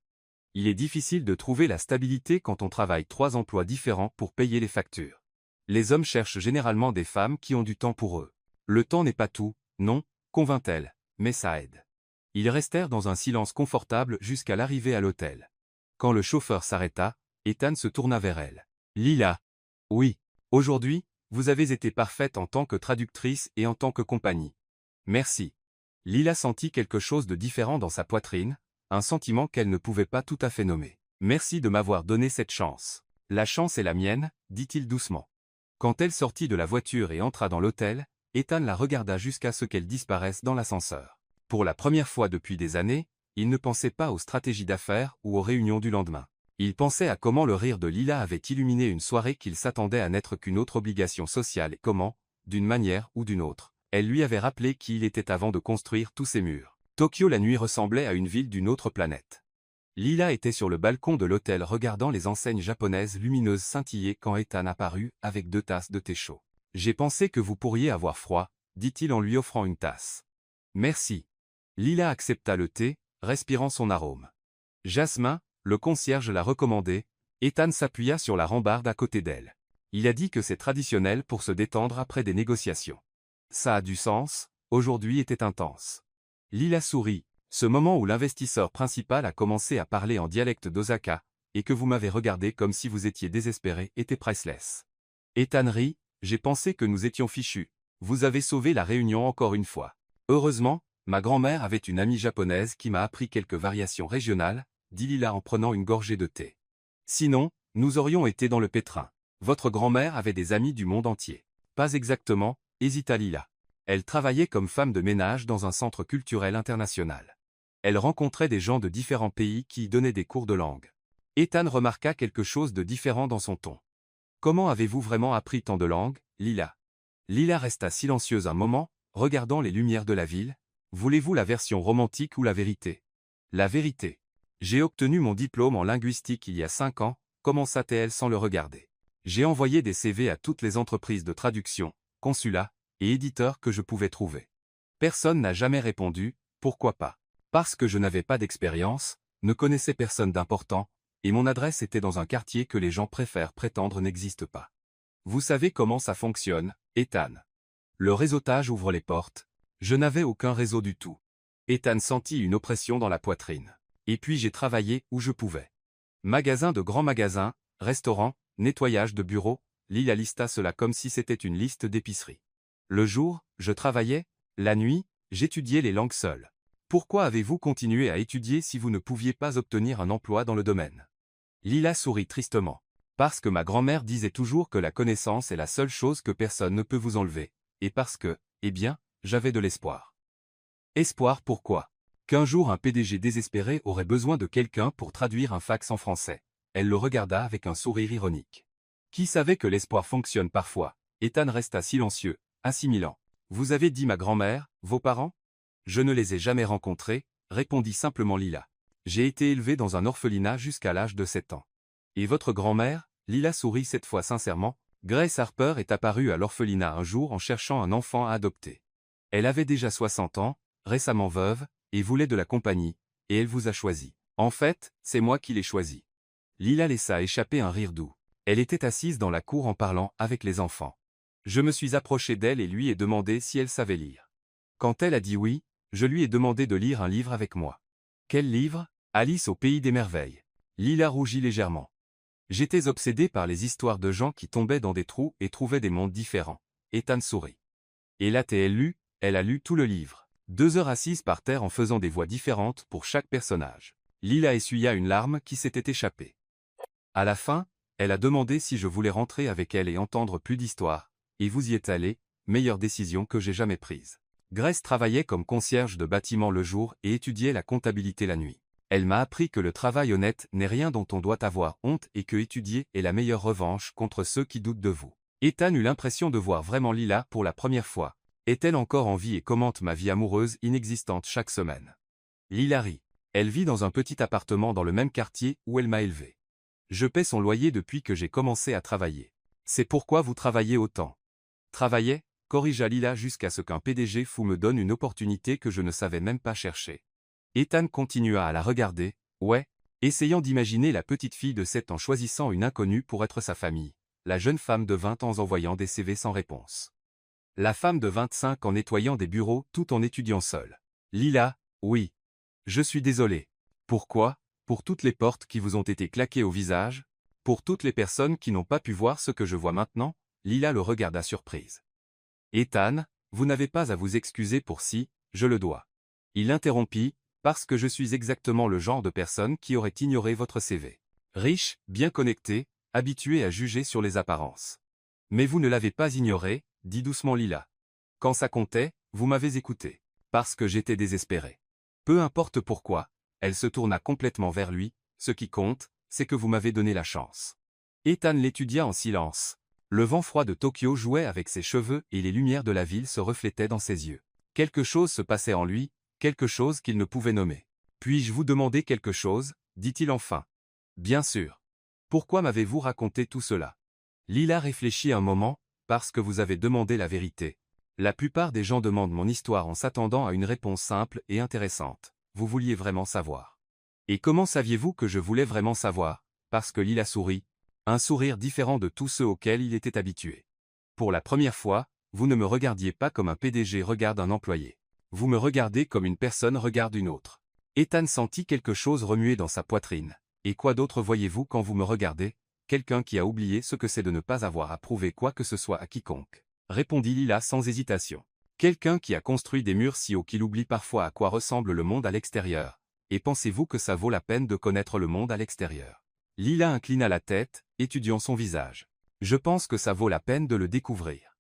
Il est difficile de trouver la stabilité quand on travaille 3 emplois différents pour payer les factures. Les hommes cherchent généralement des femmes qui ont du temps pour eux. Le temps n'est pas tout, non, convint-elle, mais ça aide. Ils restèrent dans un silence confortable jusqu'à l'arrivée à l'hôtel. Quand le chauffeur s'arrêta, Ethan se tourna vers elle. Lila. Oui. Aujourd'hui, vous avez été parfaite en tant que traductrice et en tant que compagnie. Merci. Lila sentit quelque chose de différent dans sa poitrine, un sentiment qu'elle ne pouvait pas tout à fait nommer. Merci de m'avoir donné cette chance. La chance est la mienne, dit-il doucement. Quand elle sortit de la voiture et entra dans l'hôtel, Ethan la regarda jusqu'à ce qu'elle disparaisse dans l'ascenseur. Pour la première fois depuis des années, il ne pensait pas aux stratégies d'affaires ou aux réunions du lendemain. Il pensait à comment le rire de Lila avait illuminé une soirée qu'il s'attendait à n'être qu'une autre obligation sociale et comment, d'une manière ou d'une autre, elle lui avait rappelé qui il était avant de construire tous ces murs. Tokyo la nuit ressemblait à une ville d'une autre planète. Lila était sur le balcon de l'hôtel regardant les enseignes japonaises lumineuses scintiller quand Ethan apparut avec 2 tasses de thé chaud. « J'ai pensé que vous pourriez avoir froid », dit-il en lui offrant une tasse. « Merci. » Lila accepta le thé, respirant son arôme. Jasmin, le concierge l'a recommandé. Ethan s'appuya sur la rambarde à côté d'elle. Il a dit que c'est traditionnel pour se détendre après des négociations. Ça a du sens, aujourd'hui était intense. Lila sourit, ce moment où l'investisseur principal a commencé à parler en dialecte d'Osaka, et que vous m'avez regardé comme si vous étiez désespéré, était priceless. Ethan rit, j'ai pensé que nous étions fichus. Vous avez sauvé la réunion encore une fois. Heureusement, ma grand-mère avait une amie japonaise qui m'a appris quelques variations régionales, dit Lila en prenant une gorgée de thé. Sinon, nous aurions été dans le pétrin. Votre grand-mère avait des amis du monde entier. Pas exactement, hésita Lila. Elle travaillait comme femme de ménage dans un centre culturel international. Elle rencontrait des gens de différents pays qui y donnaient des cours de langue. Ethan remarqua quelque chose de différent dans son ton. Comment avez-vous vraiment appris tant de langues, Lila? Lila resta silencieuse un moment, regardant les lumières de la ville. Voulez-vous la version romantique ou la vérité? La vérité. J'ai obtenu mon diplôme en linguistique il y a 5 ans, commença-t-elle sans le regarder. J'ai envoyé des CV à toutes les entreprises de traduction, consulats et éditeurs que je pouvais trouver. Personne n'a jamais répondu, pourquoi pas? Parce que je n'avais pas d'expérience, ne connaissais personne d'important, et mon adresse était dans un quartier que les gens préfèrent prétendre n'existe pas. Vous savez comment ça fonctionne, Ethan. Le réseautage ouvre les portes. Je n'avais aucun réseau du tout. Ethan sentit une oppression dans la poitrine. Et puis j'ai travaillé où je pouvais. Magasin de grands magasins, restaurants, nettoyage de bureaux, Lila lista cela comme si c'était une liste d'épicerie. Le jour, je travaillais, la nuit, j'étudiais les langues seules. Pourquoi avez-vous continué à étudier si vous ne pouviez pas obtenir un emploi dans le domaine? Lila sourit tristement. Parce que ma grand-mère disait toujours que la connaissance est la seule chose que personne ne peut vous enlever, et parce que, eh bien, j'avais de l'espoir. Espoir pourquoi? Qu'un jour un PDG désespéré aurait besoin de quelqu'un pour traduire un fax en français. Elle le regarda avec un sourire ironique. Qui savait que l'espoir fonctionne parfois? Ethan resta silencieux, assimilant. Vous avez dit ma grand-mère, vos parents? Je ne les ai jamais rencontrés, répondit simplement Lila. J'ai été élevé dans un orphelinat jusqu'à l'âge de 7 ans. Et votre grand-mère? Lila sourit cette fois sincèrement. Grace Harper est apparue à l'orphelinat un jour en cherchant un enfant à adopter. Elle avait déjà 60 ans, récemment veuve, et voulait de la compagnie, et elle vous a choisi. En fait, c'est moi qui l'ai choisi. Lila laissa échapper un rire doux. Elle était assise dans la cour en parlant avec les enfants. Je me suis approché d'elle et lui ai demandé si elle savait lire. Quand elle a dit oui, je lui ai demandé de lire un livre avec moi. Quel livre? Alice au pays des merveilles. Lila rougit légèrement. J'étais obsédé par les histoires de gens qui tombaient dans des trous et trouvaient des mondes différents. Ethan sourit. Et l'a-t-elle lu? Elle a lu tout le livre. 2 heures assise par terre en faisant des voix différentes pour chaque personnage. Lila essuya une larme qui s'était échappée. À la fin, elle a demandé si je voulais rentrer avec elle et entendre plus d'histoires, et vous y êtes allé, meilleure décision que j'ai jamais prise. Grace travaillait comme concierge de bâtiment le jour et étudiait la comptabilité la nuit. Elle m'a appris que le travail honnête n'est rien dont on doit avoir honte et que étudier est la meilleure revanche contre ceux qui doutent de vous. Ethan eut l'impression de voir vraiment Lila pour la première fois. Est-elle encore en vie et commente ma vie amoureuse inexistante chaque semaine? Lila rit. Elle vit dans un petit appartement dans le même quartier où elle m'a élevé. Je paie son loyer depuis que j'ai commencé à travailler. C'est pourquoi vous travaillez autant. Travaillais, corrigea Lila jusqu'à ce qu'un PDG fou me donne une opportunité que je ne savais même pas chercher. Ethan continua à la regarder, ouais, essayant d'imaginer la petite fille de 7 ans choisissant une inconnue pour être sa famille, la jeune femme de 20 ans envoyant des CV sans réponse. La femme de 25 en nettoyant des bureaux tout en étudiant seule. Lila, oui. Je suis désolé. Pourquoi? Pour toutes les portes qui vous ont été claquées au visage? Pour toutes les personnes qui n'ont pas pu voir ce que je vois maintenant? Lila le regarda surprise. Ethan, vous n'avez pas à vous excuser pour si, je le dois. Il l'interrompit, parce que je suis exactement le genre de personne qui aurait ignoré votre CV. Riche, bien connecté, habitué à juger sur les apparences. Mais vous ne l'avez pas ignoré, dit doucement Lila. Quand ça comptait, vous m'avez écouté. Parce que j'étais désespéré. Peu importe pourquoi, elle se tourna complètement vers lui, ce qui compte, c'est que vous m'avez donné la chance. Ethan l'étudia en silence. Le vent froid de Tokyo jouait avec ses cheveux et les lumières de la ville se reflétaient dans ses yeux. Quelque chose se passait en lui, quelque chose qu'il ne pouvait nommer. Puis-je vous demander quelque chose, dit-il enfin. Bien sûr. Pourquoi m'avez-vous raconté tout cela? Lila réfléchit un moment, parce que vous avez demandé la vérité. La plupart des gens demandent mon histoire en s'attendant à une réponse simple et intéressante. Vous vouliez vraiment savoir. Et comment saviez-vous que je voulais vraiment savoir? Parce que Lila sourit, un sourire différent de tous ceux auxquels il était habitué. Pour la première fois, vous ne me regardiez pas comme un PDG regarde un employé. Vous me regardez comme une personne regarde une autre. Ethan sentit quelque chose remuer dans sa poitrine. Et quoi d'autre voyez-vous quand vous me regardez? Quelqu'un qui a oublié ce que c'est de ne pas avoir à prouver quoi que ce soit à quiconque. Répondit Lila sans hésitation. Quelqu'un qui a construit des murs si hauts qu'il oublie parfois à quoi ressemble le monde à l'extérieur. Et pensez-vous que ça vaut la peine de connaître le monde à l'extérieur? Lila inclina la tête, étudiant son visage. Je pense que ça vaut la peine de le découvrir.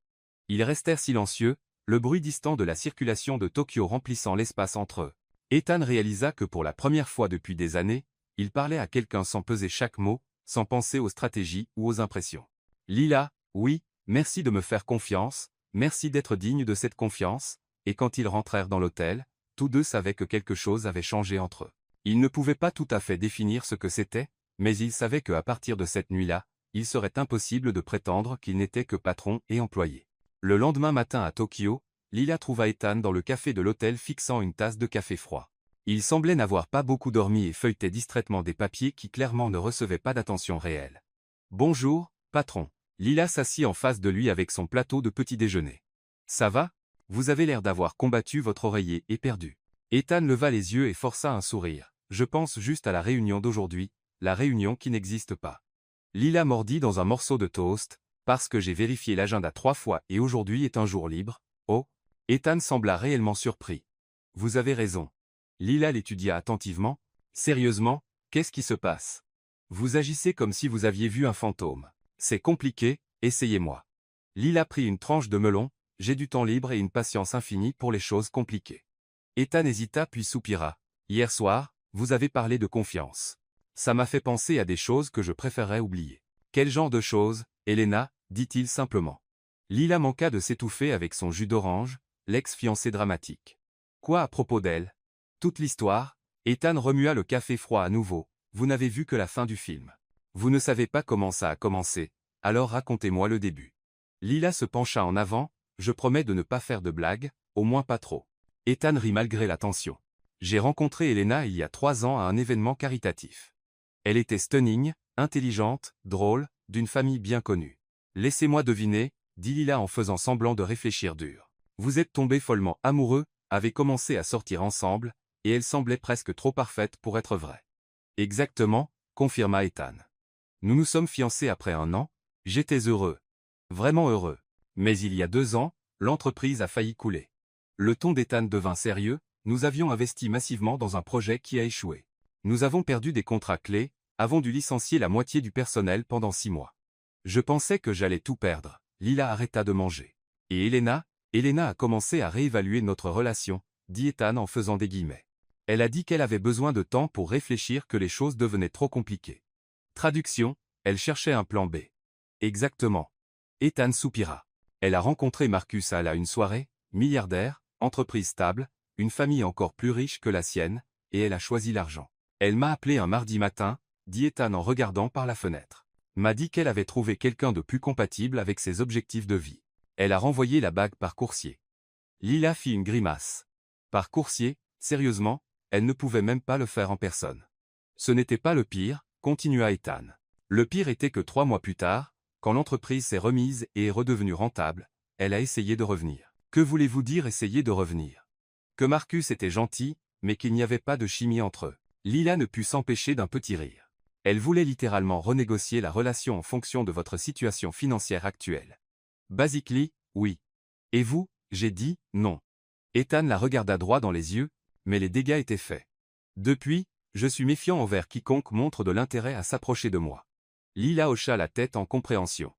Ils restèrent silencieux, le bruit distant de la circulation de Tokyo remplissant l'espace entre eux. Ethan réalisa que pour la première fois depuis des années, il parlait à quelqu'un sans peser chaque mot, sans penser aux stratégies ou aux impressions. Lila, oui, merci de me faire confiance, merci d'être digne de cette confiance, et quand ils rentrèrent dans l'hôtel, tous deux savaient que quelque chose avait changé entre eux. Ils ne pouvaient pas tout à fait définir ce que c'était, mais ils savaient qu'à partir de cette nuit-là, il serait impossible de prétendre qu'ils n'étaient que patron et employé. Le lendemain matin à Tokyo, Lila trouva Ethan dans le café de l'hôtel fixant une tasse de café froid. Il semblait n'avoir pas beaucoup dormi et feuilletait distraitement des papiers qui clairement ne recevaient pas d'attention réelle. « Bonjour, patron. » Lila s'assit en face de lui avec son plateau de petit déjeuner. « Ça va? Vous avez l'air d'avoir combattu votre oreiller et perdu. » Ethan leva les yeux et força un sourire. « Je pense juste à la réunion d'aujourd'hui, la réunion qui n'existe pas. » Lila mordit dans un morceau de toast, parce que j'ai vérifié l'agenda 3 fois et aujourd'hui est un jour libre. Oh! Ethan sembla réellement surpris. Vous avez raison. Lila l'étudia attentivement. Sérieusement, qu'est-ce qui se passe? Vous agissez comme si vous aviez vu un fantôme. C'est compliqué, essayez-moi. Lila prit une tranche de melon, j'ai du temps libre et une patience infinie pour les choses compliquées. Ethan hésita puis soupira. Hier soir, vous avez parlé de confiance. Ça m'a fait penser à des choses que je préférerais oublier. Quel genre de choses, Elena, dit-il simplement. Lila manqua de s'étouffer avec son jus d'orange, l'ex-fiancée dramatique. Quoi à propos d'elle? Toute l'histoire? Ethan remua le café froid à nouveau. Vous n'avez vu que la fin du film. Vous ne savez pas comment ça a commencé, alors racontez-moi le début. Lila se pencha en avant. Je promets de ne pas faire de blagues, au moins pas trop. Ethan rit malgré la tension. J'ai rencontré Elena il y a 3 ans à un événement caritatif. Elle était stunning, intelligente, drôle, d'une famille bien connue. Laissez-moi deviner, dit Lila en faisant semblant de réfléchir dur. Vous êtes tombés follement amoureux, avez commencé à sortir ensemble, et elle semblait presque trop parfaite pour être vraie. Exactement, confirma Ethan. Nous nous sommes fiancés après 1 an, j'étais heureux. Vraiment heureux. Mais il y a 2 ans, l'entreprise a failli couler. Le ton d'Ethan devint sérieux, nous avions investi massivement dans un projet qui a échoué. Nous avons perdu des contrats clés, avons dû licencier la moitié du personnel pendant 6 mois. Je pensais que j'allais tout perdre. Lila arrêta de manger. Et Elena a commencé à réévaluer notre relation, dit Ethan en faisant des guillemets. Elle a dit qu'elle avait besoin de temps pour réfléchir que les choses devenaient trop compliquées. Traduction, elle cherchait un plan B. Exactement. Ethan soupira. Elle a rencontré Marcus à une soirée, milliardaire, entreprise stable, une famille encore plus riche que la sienne, et elle a choisi l'argent. Elle m'a appelé un mardi matin, dit Ethan en regardant par la fenêtre. M'a dit qu'elle avait trouvé quelqu'un de plus compatible avec ses objectifs de vie. Elle a renvoyé la bague par coursier. Lila fit une grimace. Par coursier, sérieusement, elle ne pouvait même pas le faire en personne. Ce n'était pas le pire, continua Ethan. Le pire était que 3 mois plus tard, quand l'entreprise s'est remise et est redevenue rentable, elle a essayé de revenir. Que voulez-vous dire essayer de revenir? Que Marcus était gentil, mais qu'il n'y avait pas de chimie entre eux. Lila ne put s'empêcher d'un petit rire. Elle voulait littéralement renégocier la relation en fonction de votre situation financière actuelle. Basically, oui. Et vous? J'ai dit, non. Ethan la regarda droit dans les yeux, mais les dégâts étaient faits. Depuis, je suis méfiant envers quiconque montre de l'intérêt à s'approcher de moi. Lila hocha la tête en compréhension.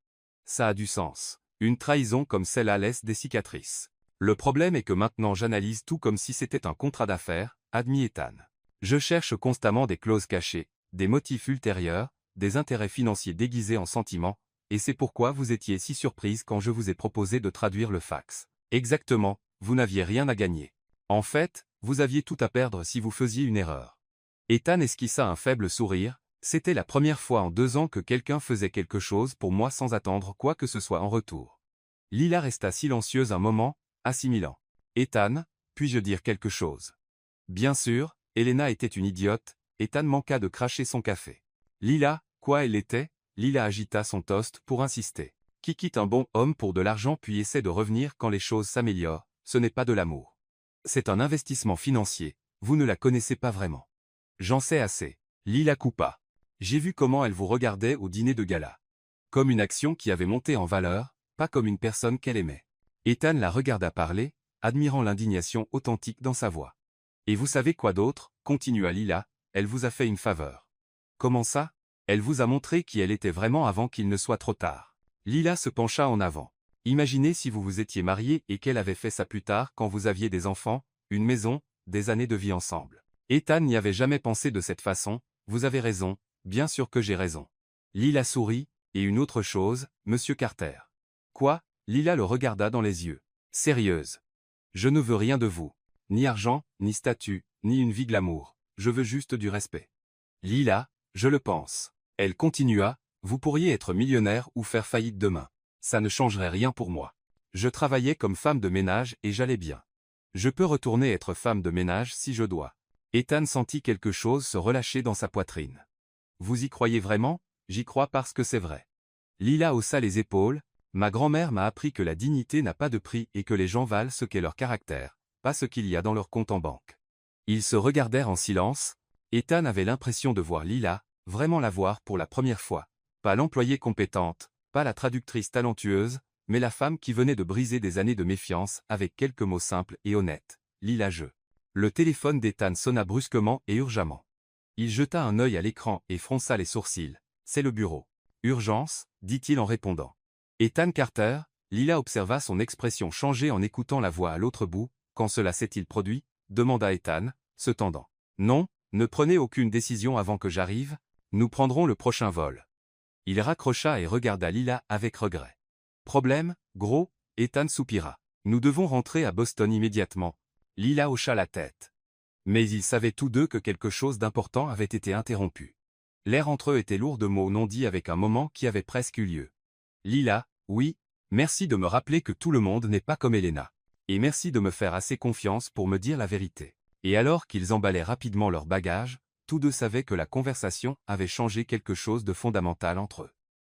Ça a du sens. Une trahison comme celle-là laisse des cicatrices. Le problème est que maintenant j'analyse tout comme si c'était un contrat d'affaires, admit Ethan. Je cherche constamment des clauses cachées, des motifs ultérieurs, des intérêts financiers déguisés en sentiments, et c'est pourquoi vous étiez si surprise quand je vous ai proposé de traduire le fax. Exactement, vous n'aviez rien à gagner. En fait, vous aviez tout à perdre si vous faisiez une erreur. Ethan esquissa un faible sourire. C'était la première fois en 2 ans que quelqu'un faisait quelque chose pour moi sans attendre quoi que ce soit en retour. Lila resta silencieuse un moment, assimilant. Ethan, puis-je dire quelque chose? Bien sûr, Elena était une idiote, Ethan manqua de cracher son café. Lila, quoi elle était? Lila agita son toast pour insister. Qui quitte un bon homme pour de l'argent puis essaie de revenir quand les choses s'améliorent, ce n'est pas de l'amour. C'est un investissement financier, vous ne la connaissez pas vraiment. J'en sais assez. Lila coupa. J'ai vu comment elle vous regardait au dîner de gala. Comme une action qui avait monté en valeur, pas comme une personne qu'elle aimait. Ethan la regarda parler, admirant l'indignation authentique dans sa voix. Et vous savez quoi d'autre, continua Lila, elle vous a fait une faveur. Comment ça? Elle vous a montré qui elle était vraiment avant qu'il ne soit trop tard. Lila se pencha en avant. Imaginez si vous vous étiez mariés et qu'elle avait fait ça plus tard quand vous aviez des enfants, une maison, des années de vie ensemble. Ethan n'y avait jamais pensé de cette façon, vous avez raison. Bien sûr que j'ai raison. Lila sourit, et une autre chose, Monsieur Carter. Quoi? Lila le regarda dans les yeux. Sérieuse. Je ne veux rien de vous. Ni argent, ni statut, ni une vie glamour. Je veux juste du respect. Lila, je le pense. Elle continua, vous pourriez être millionnaire ou faire faillite demain. Ça ne changerait rien pour moi. Je travaillais comme femme de ménage et j'allais bien. Je peux retourner être femme de ménage si je dois. Ethan sentit quelque chose se relâcher dans sa poitrine. Vous y croyez vraiment? J'y crois parce que c'est vrai. Lila haussa les épaules. Ma grand-mère m'a appris que la dignité n'a pas de prix et que les gens valent ce qu'est leur caractère, pas ce qu'il y a dans leur compte en banque. Ils se regardèrent en silence. Ethan avait l'impression de voir Lila, vraiment la voir pour la première fois. Pas l'employée compétente, pas la traductrice talentueuse, mais la femme qui venait de briser des années de méfiance avec quelques mots simples et honnêtes. Lila je. Le téléphone d'Ethan sonna brusquement et urgemment. Il jeta un œil à l'écran et fronça les sourcils. C'est le bureau. Urgence, dit-il en répondant. Ethan Carter, Lila observa son expression changer en écoutant la voix à l'autre bout. Quand cela s'est-il produit? demanda Ethan, se tendant. Non, ne prenez aucune décision avant que j'arrive, nous prendrons le prochain vol. Il raccrocha et regarda Lila avec regret. Problème, gros, Ethan soupira. Nous devons rentrer à Boston immédiatement. Lila hocha la tête. Mais ils savaient tous deux que quelque chose d'important avait été interrompu. L'air entre eux était lourd de mots non dits avec un moment qui avait presque eu lieu. Lila, oui, merci de me rappeler que tout le monde n'est pas comme Elena. Et merci de me faire assez confiance pour me dire la vérité. Et alors qu'ils emballaient rapidement leurs bagages, tous deux savaient que la conversation avait changé quelque chose de fondamental entre eux.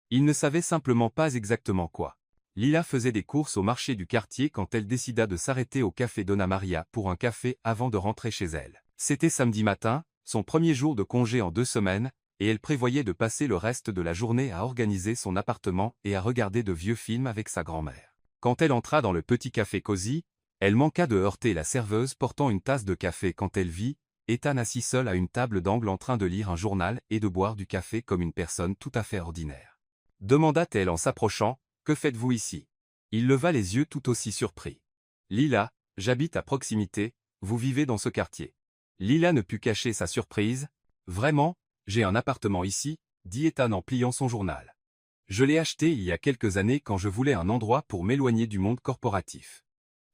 Ils ne savaient simplement pas exactement quoi. Lila faisait des courses au marché du quartier quand elle décida de s'arrêter au café Donna Maria pour un café avant de rentrer chez elle. C'était samedi matin, son premier jour de congé en 2 semaines, et elle prévoyait de passer le reste de la journée à organiser son appartement et à regarder de vieux films avec sa grand-mère. Quand elle entra dans le petit café cosy, elle manqua de heurter la serveuse portant une tasse de café quand elle vit Ethan assis seul à une table d'angle en train de lire un journal et de boire du café comme une personne tout à fait ordinaire. Demanda-t-elle en s'approchant, « Que faites-vous ici ?» Il leva les yeux tout aussi surpris. « Lila, j'habite à proximité, vous vivez dans ce quartier. » Lila ne put cacher sa surprise. « Vraiment, j'ai un appartement ici, » dit Ethan en pliant son journal. « Je l'ai acheté il y a quelques années quand je voulais un endroit pour m'éloigner du monde corporatif. »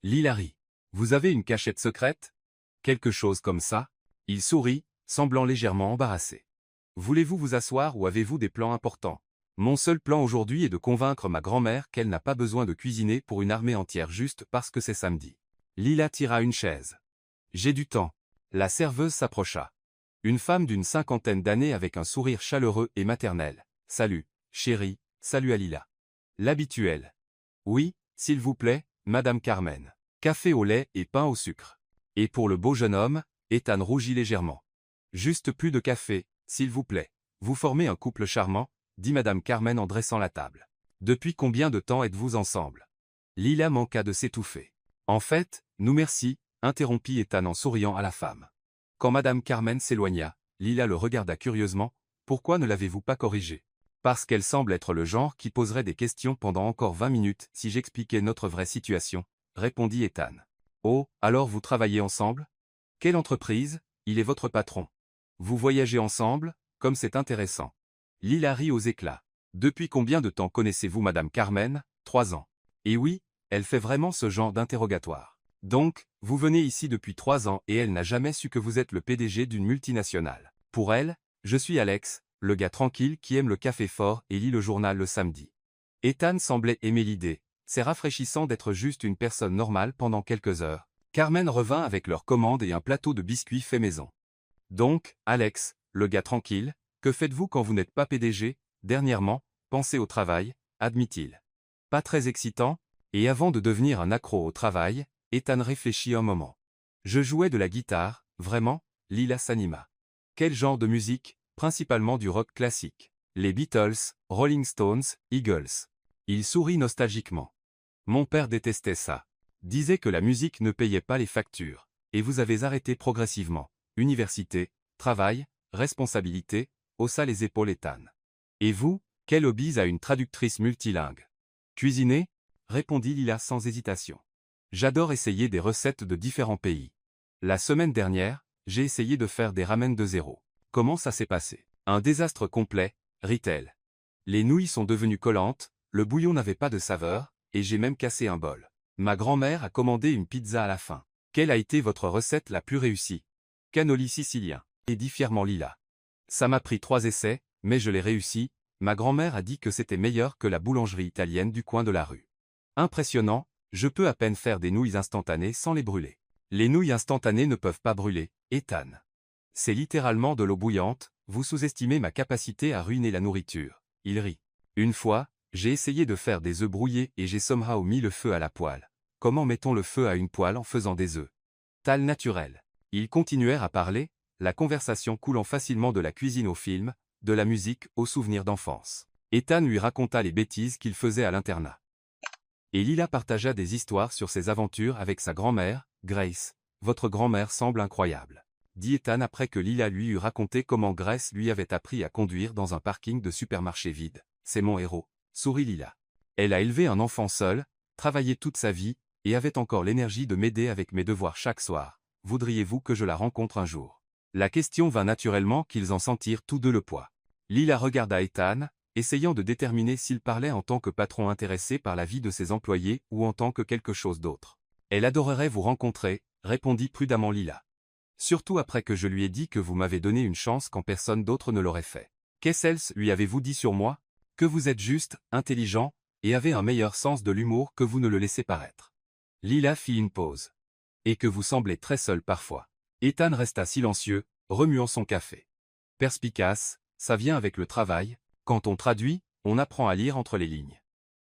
Lila rit. « Vous avez une cachette secrète ? Quelque chose comme ça ?» Il sourit, semblant légèrement embarrassé. « Voulez-vous vous asseoir ou avez-vous des plans importants ? Mon seul plan aujourd'hui est de convaincre ma grand-mère qu'elle n'a pas besoin de cuisiner pour une armée entière juste parce que c'est samedi. » Lila tira une chaise. « J'ai du temps. » La serveuse s'approcha. Une femme d'une 50aine d'années avec un sourire chaleureux et maternel. « Salut, chérie, salut à Lila. »« L'habituel. »« Oui, s'il vous plaît, Madame Carmen. Café au lait et pain au sucre. » Et pour le beau jeune homme, Ethan rougit légèrement. « Juste plus de café, s'il vous plaît. Vous formez un couple charmant, » dit Madame Carmen en dressant la table. « Depuis combien de temps êtes-vous ensemble ?» Lila manqua de s'étouffer. « En fait, nous merci, » interrompit Ethan en souriant à la femme. Quand Madame Carmen s'éloigna, Lila le regarda curieusement. « Pourquoi ne l'avez-vous pas corrigée ?»« Parce qu'elle semble être le genre qui poserait des questions pendant encore 20 minutes si j'expliquais notre vraie situation, » répondit Ethan. « Oh, alors vous travaillez ensemble ? Quelle entreprise ? Il est votre patron. Vous voyagez ensemble ? Comme c'est intéressant. » Lila rit aux éclats. « Depuis combien de temps connaissez-vous Madame Carmen ? 3 ans. » Et oui, elle fait vraiment ce genre d'interrogatoire. « Donc, vous venez ici depuis 3 ans et elle n'a jamais su que vous êtes le PDG d'une multinationale. Pour elle, je suis Alex, le gars tranquille qui aime le café fort et lit le journal le samedi. » Ethan semblait aimer l'idée. C'est rafraîchissant d'être juste une personne normale pendant quelques heures. Carmen revint avec leur commande et un plateau de biscuits fait maison. « Donc, Alex, le gars tranquille, que faites-vous quand vous n'êtes pas PDG ? Dernièrement, pensez au travail, admit-il. Pas très excitant, et avant de devenir un accro au travail, Ethan réfléchit un moment. Je jouais de la guitare, vraiment, Lila s'anima. Quel genre de musique ? Principalement du rock classique. Les Beatles, Rolling Stones, Eagles. Il sourit nostalgiquement. Mon père détestait ça. Disait que la musique ne payait pas les factures. Et vous avez arrêté progressivement. Université, travail, responsabilité, haussa les épaules Ethan. Et vous, quel hobby a une traductrice multilingue ? Cuisiner ? Répondit Lila sans hésitation. J'adore essayer des recettes de différents pays. La semaine dernière, j'ai essayé de faire des ramen de zéro. Comment ça s'est passé ? Un désastre complet, rit-elle. Les nouilles sont devenues collantes, le bouillon n'avait pas de saveur, et j'ai même cassé un bol. Ma grand-mère a commandé une pizza à la fin. Quelle a été votre recette la plus réussie ? Cannoli sicilien, dit fièrement Lila. Ça m'a pris 3 essais, mais je l'ai réussi. Ma grand-mère a dit que c'était meilleur que la boulangerie italienne du coin de la rue. Impressionnant, je peux à peine faire des nouilles instantanées sans les brûler. Les nouilles instantanées ne peuvent pas brûler, Ethan. C'est littéralement de l'eau bouillante, vous sous-estimez ma capacité à ruiner la nourriture. Il rit. Une fois, j'ai essayé de faire des œufs brouillés et j'ai somehow mis le feu à la poêle. Comment mettons le feu à une poêle en faisant des œufs ? Tal naturel. Ils continuèrent à parler, la conversation coulant facilement de la cuisine au film, de la musique aux souvenirs d'enfance. Ethan lui raconta les bêtises qu'il faisait à l'internat. Et Lila partagea des histoires sur ses aventures avec sa grand-mère, Grace. Votre grand-mère semble incroyable, dit Ethan après que Lila lui eut raconté comment Grace lui avait appris à conduire dans un parking de supermarché vide. C'est mon héros, sourit Lila. Elle a élevé un enfant seul, travaillé toute sa vie, et avait encore l'énergie de m'aider avec mes devoirs chaque soir. voudriez-vous que je la rencontre un jour? La question vint naturellement qu'ils en sentirent tous deux le poids. Lila regarda Ethan, essayant de déterminer s'il parlait en tant que patron intéressé par la vie de ses employés ou en tant que quelque chose d'autre. Elle adorerait vous rencontrer, répondit prudemment Lila. Surtout après que je lui ai dit que vous m'avez donné une chance quand personne d'autre ne l'aurait fait. Qu'est-ce lui avez-vous dit sur moi? Que vous êtes juste, intelligent, et avez un meilleur sens de l'humour que vous ne le laissez paraître. Lila fit une pause. Et que vous semblez très seul parfois. Ethan resta silencieux, remuant son café. Perspicace, ça vient avec le travail, quand on traduit, on apprend à lire entre les lignes.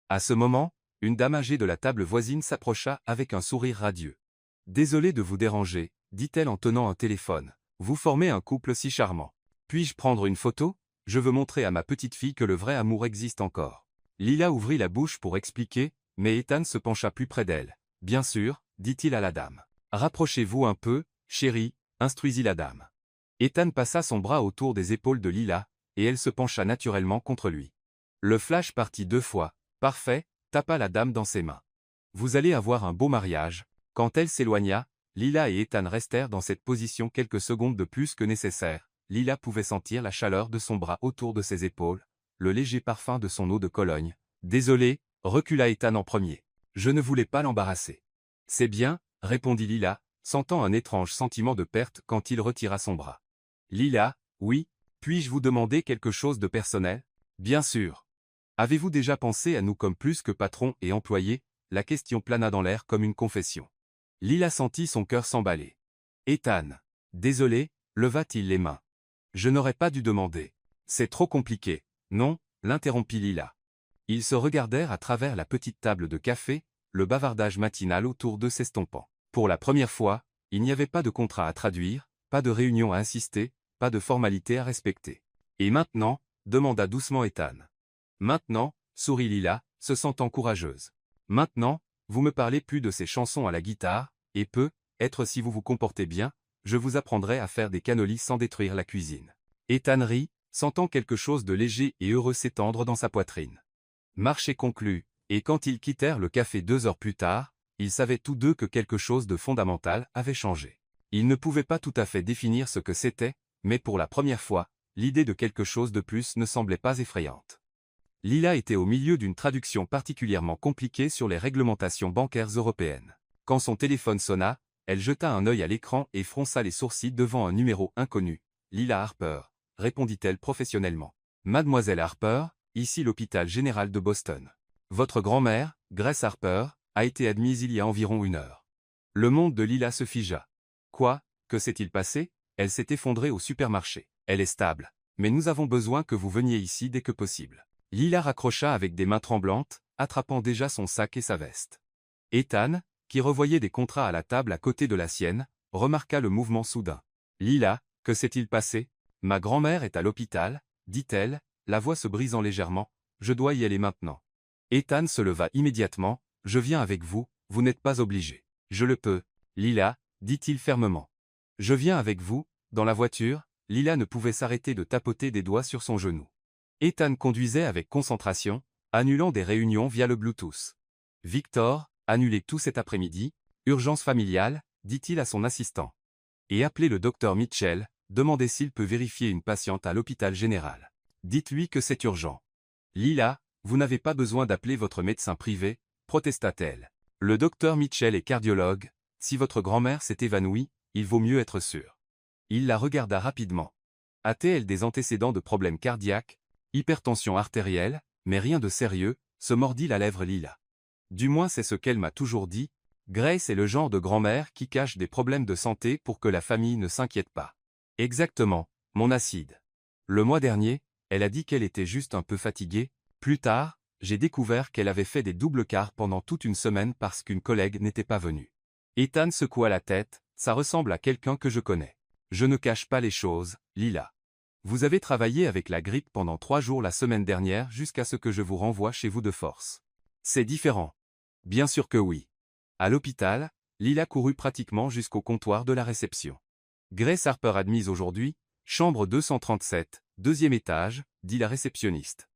À ce moment, une dame âgée de la table voisine s'approcha avec un sourire radieux. « Désolée de vous déranger, dit-elle en tenant un téléphone. Vous formez un couple si charmant. Puis-je prendre une photo? Je veux montrer à ma petite fille que le vrai amour existe encore. » Lila ouvrit la bouche pour expliquer, mais Ethan se pencha plus près d'elle. « Bien sûr, dit-il à la dame. Rapprochez-vous un peu, chérie, instruisit la dame. Ethan passa son bras autour des épaules de Lila, et elle se pencha naturellement contre lui. Le flash partit 2 fois. Parfait, tapa la dame dans ses mains. Vous allez avoir un beau mariage. Quand elle s'éloigna, Lila et Ethan restèrent dans cette position quelques secondes de plus que nécessaire. Lila pouvait sentir la chaleur de son bras autour de ses épaules, le léger parfum de son eau de Cologne. Désolé, recula Ethan en premier. Je ne voulais pas l'embarrasser. C'est bien, répondit Lila, sentant un étrange sentiment de perte quand il retira son bras. Lila, oui, puis-je vous demander quelque chose de personnel? Bien sûr. Avez-vous déjà pensé à nous comme plus que patron et employé? La question plana dans l'air comme une confession. Lila sentit son cœur s'emballer. Ethan. Désolé, leva-t-il les mains. Je n'aurais pas dû demander. C'est trop compliqué. Non, l'interrompit Lila. Ils se regardèrent à travers la petite table de café, le bavardage matinal autour d'eux s'estompant. Pour la première fois, il n'y avait pas de contrat à traduire, pas de réunion à assister, pas de formalité à respecter. Et maintenant, demanda doucement Ethan. Maintenant, sourit Lila, se sentant courageuse. Maintenant, vous me parlez plus de ces chansons à la guitare, et peut-être si vous vous comportez bien, je vous apprendrai à faire des cannolis sans détruire la cuisine. Ethan rit, sentant quelque chose de léger et heureux s'étendre dans sa poitrine. Marché conclu, et quand ils quittèrent le café 2 heures plus tard, ils savaient tous deux que quelque chose de fondamental avait changé. Ils ne pouvaient pas tout à fait définir ce que c'était, mais pour la première fois, l'idée de quelque chose de plus ne semblait pas effrayante. Lila était au milieu d'une traduction particulièrement compliquée sur les réglementations bancaires européennes. Quand son téléphone sonna, elle jeta un œil à l'écran et fronça les sourcils devant un numéro inconnu. « Lila Harper », répondit-elle professionnellement. « Mademoiselle Harper, ici l'hôpital général de Boston. Votre grand-mère, Grace Harper, a été admise il y a environ 1 heure. » Le monde de Lila se figea. Quoi? Que s'est-il passé? Elle s'est effondrée au supermarché. Elle est stable. Mais nous avons besoin que vous veniez ici dès que possible. Lila raccrocha avec des mains tremblantes, attrapant déjà son sac et sa veste. Ethan, qui revoyait des contrats à la table à côté de la sienne, remarqua le mouvement soudain. Lila, que s'est-il passé? Ma grand-mère est à l'hôpital, dit-elle, la voix se brisant légèrement. Je dois y aller maintenant. Ethan se leva immédiatement. Je viens avec vous, vous n'êtes pas obligé. Je le peux. Lila, dit-il fermement. Je viens avec vous, dans la voiture. Lila ne pouvait s'arrêter de tapoter des doigts sur son genou. Ethan conduisait avec concentration, annulant des réunions via le Bluetooth. Victor, annulez tout cet après-midi, urgence familiale, dit-il à son assistant. Et appelez le docteur Mitchell, demandez s'il peut vérifier une patiente à l'hôpital général. Dites-lui que c'est urgent. Lila, vous n'avez pas besoin d'appeler votre médecin privé, protesta-t-elle. Le docteur Mitchell est cardiologue, si votre grand-mère s'est évanouie, il vaut mieux être sûr. Il la regarda rapidement. A-t-elle des antécédents de problèmes cardiaques? Hypertension artérielle, mais rien de sérieux, se mordit la lèvre Lila. Du moins c'est ce qu'elle m'a toujours dit. Grace est le genre de grand-mère qui cache des problèmes de santé pour que la famille ne s'inquiète pas. Exactement, mon acide. Le mois dernier, elle a dit qu'elle était juste un peu fatiguée. Plus tard, j'ai découvert qu'elle avait fait des doubles quarts pendant toute une semaine parce qu'une collègue n'était pas venue. Ethan secoua la tête, ça ressemble à quelqu'un que je connais. Je ne cache pas les choses, Lila. Vous avez travaillé avec la grippe pendant 3 jours la semaine dernière jusqu'à ce que je vous renvoie chez vous de force. C'est différent. Bien sûr que oui. À l'hôpital, Lila courut pratiquement jusqu'au comptoir de la réception. Grace Harper admise aujourd'hui, chambre 237, 2e étage, dit la réceptionniste.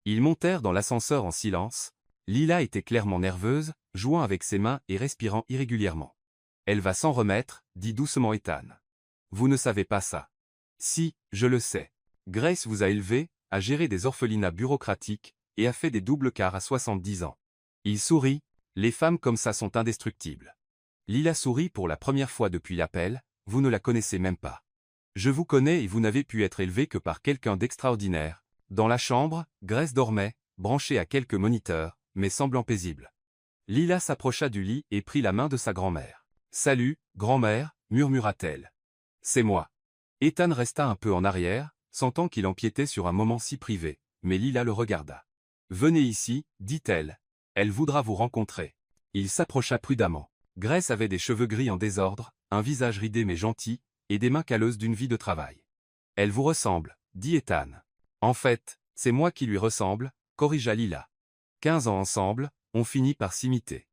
Ils montèrent dans l'ascenseur en silence. Lila était clairement nerveuse, jouant avec ses mains et respirant irrégulièrement. Elle va s'en remettre, dit doucement Ethan. Vous ne savez pas ça. Si, je le sais. Grace vous a élevé, a géré des orphelinats bureaucratiques, et a fait des doubles quarts à 70 ans. Il sourit, les femmes comme ça sont indestructibles. Lila sourit pour la première fois depuis l'appel, vous ne la connaissez même pas. Je vous connais et vous n'avez pu être élevé que par quelqu'un d'extraordinaire. Dans la chambre, Grace dormait, branchée à quelques moniteurs, mais semblant paisible. Lila s'approcha du lit et prit la main de sa grand-mère. « Salut, grand-mère » murmura-t-elle. « C'est moi. » Ethan resta un peu en arrière, sentant qu'il empiétait sur un moment si privé, mais Lila le regarda. « Venez ici, dit-elle. Elle voudra vous rencontrer. » Il s'approcha prudemment. Grace avait des cheveux gris en désordre, un visage ridé mais gentil, et des mains calleuses d'une vie de travail. « Elle vous ressemble, dit Ethan. »« En fait, c'est moi qui lui ressemble, corrigea Lila. 15 ans ensemble, on finit par s'imiter. »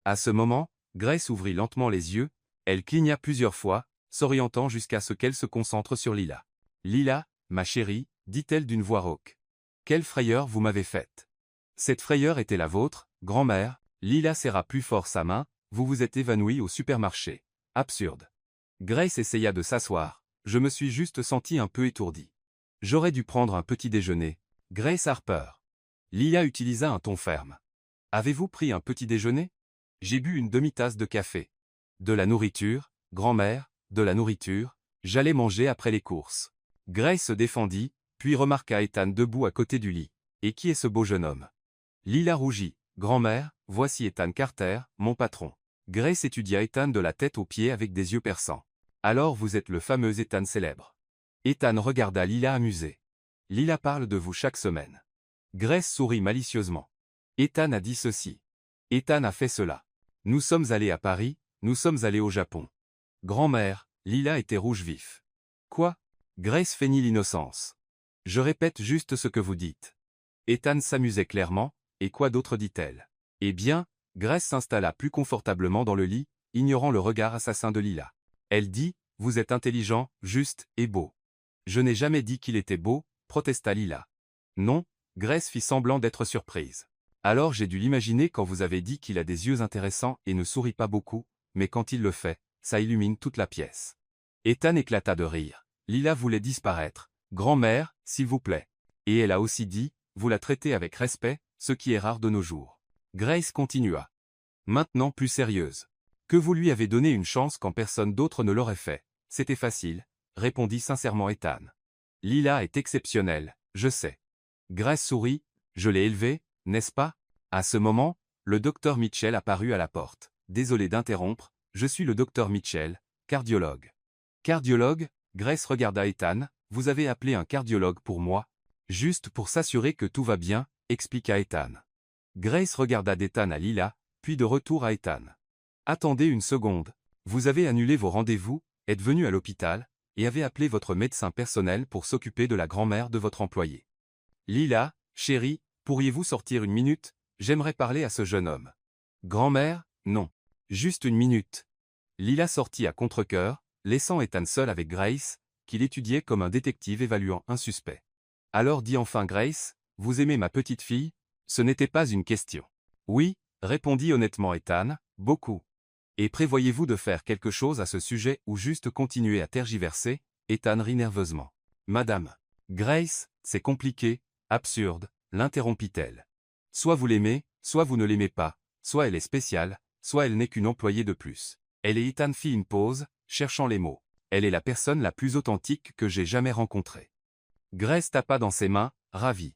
À ce moment, Grace ouvrit lentement les yeux, elle cligna plusieurs fois, s'orientant jusqu'à ce qu'elle se concentre sur Lila. « Lila, ma chérie, dit-elle d'une voix rauque. Quelle frayeur vous m'avez faite. » Cette frayeur était la vôtre, grand-mère. Lila serra plus fort sa main, vous vous êtes évanouie au supermarché. Absurde. Grace essaya de s'asseoir, je me suis juste senti un peu étourdi. J'aurais dû prendre un petit déjeuner. Grace Harper. Lila utilisa un ton ferme. Avez-vous pris un petit déjeuner? J'ai bu une demi-tasse de café. De la nourriture, grand-mère, de la nourriture, j'allais manger après les courses. Grace se défendit, puis remarqua Ethan debout à côté du lit. Et qui est ce beau jeune homme? Lila rougit. Grand-mère, voici Ethan Carter, mon patron. Grace étudia Ethan de la tête aux pieds avec des yeux perçants. Alors vous êtes le fameux Ethan célèbre. Ethan regarda Lila amusé. Lila parle de vous chaque semaine. Grace sourit malicieusement. Ethan a dit ceci. Ethan a fait cela. Nous sommes allés à Paris, nous sommes allés au Japon. Grand-mère, Lila était rouge vif. Quoi? Grace feignit l'innocence. Je répète juste ce que vous dites. Ethan s'amusait clairement, et quoi d'autre dit-elle? Eh bien, Grace s'installa plus confortablement dans le lit, ignorant le regard assassin de Lila. Elle dit, vous êtes intelligent, juste, et beau. Je n'ai jamais dit qu'il était beau, protesta Lila. Non, Grace fit semblant d'être surprise. Alors j'ai dû l'imaginer quand vous avez dit qu'il a des yeux intéressants et ne sourit pas beaucoup, mais quand il le fait, ça illumine toute la pièce. Ethan éclata de rire. Lila voulait disparaître. Grand-mère, s'il vous plaît. Et elle a aussi dit, vous la traitez avec respect, ce qui est rare de nos jours. Grace continua. Maintenant plus sérieuse. Que vous lui avez donné une chance quand personne d'autre ne l'aurait fait. C'était facile, répondit sincèrement Ethan. Lila est exceptionnelle, je sais. Grace sourit, je l'ai élevée, n'est-ce pas? À ce moment, le docteur Mitchell apparut à la porte. Désolé d'interrompre, je suis le docteur Mitchell, cardiologue. Cardiologue? Grace regarda Ethan, vous avez appelé un cardiologue pour moi? Juste pour s'assurer que tout va bien, expliqua Ethan. Grace regarda d'Ethan à Lila, puis de retour à Ethan. Attendez une seconde. Vous avez annulé vos rendez-vous, êtes venu à l'hôpital, et avez appelé votre médecin personnel pour s'occuper de la grand-mère de votre employé. Lila, chérie, pourriez-vous sortir une minute? J'aimerais parler à ce jeune homme. Grand-mère, non. Juste une minute. Lila sortit à contre-cœur, laissant Ethan seul avec Grace, qu'il étudiait comme un détective évaluant un suspect. Alors dit enfin Grace, vous aimez ma petite fille? Ce n'était pas une question. Oui, répondit honnêtement Ethan, beaucoup. Et prévoyez-vous de faire quelque chose à ce sujet ou juste continuer à tergiverser? Ethan rit nerveusement. Madame. Grace, c'est compliqué, absurde, l'interrompit-elle. Soit vous l'aimez, soit vous ne l'aimez pas, soit elle est spéciale, soit elle n'est qu'une employée de plus. Elle et Ethan fit une pause, cherchant les mots. Elle est la personne la plus authentique que j'ai jamais rencontrée. Grace tapa dans ses mains, ravie.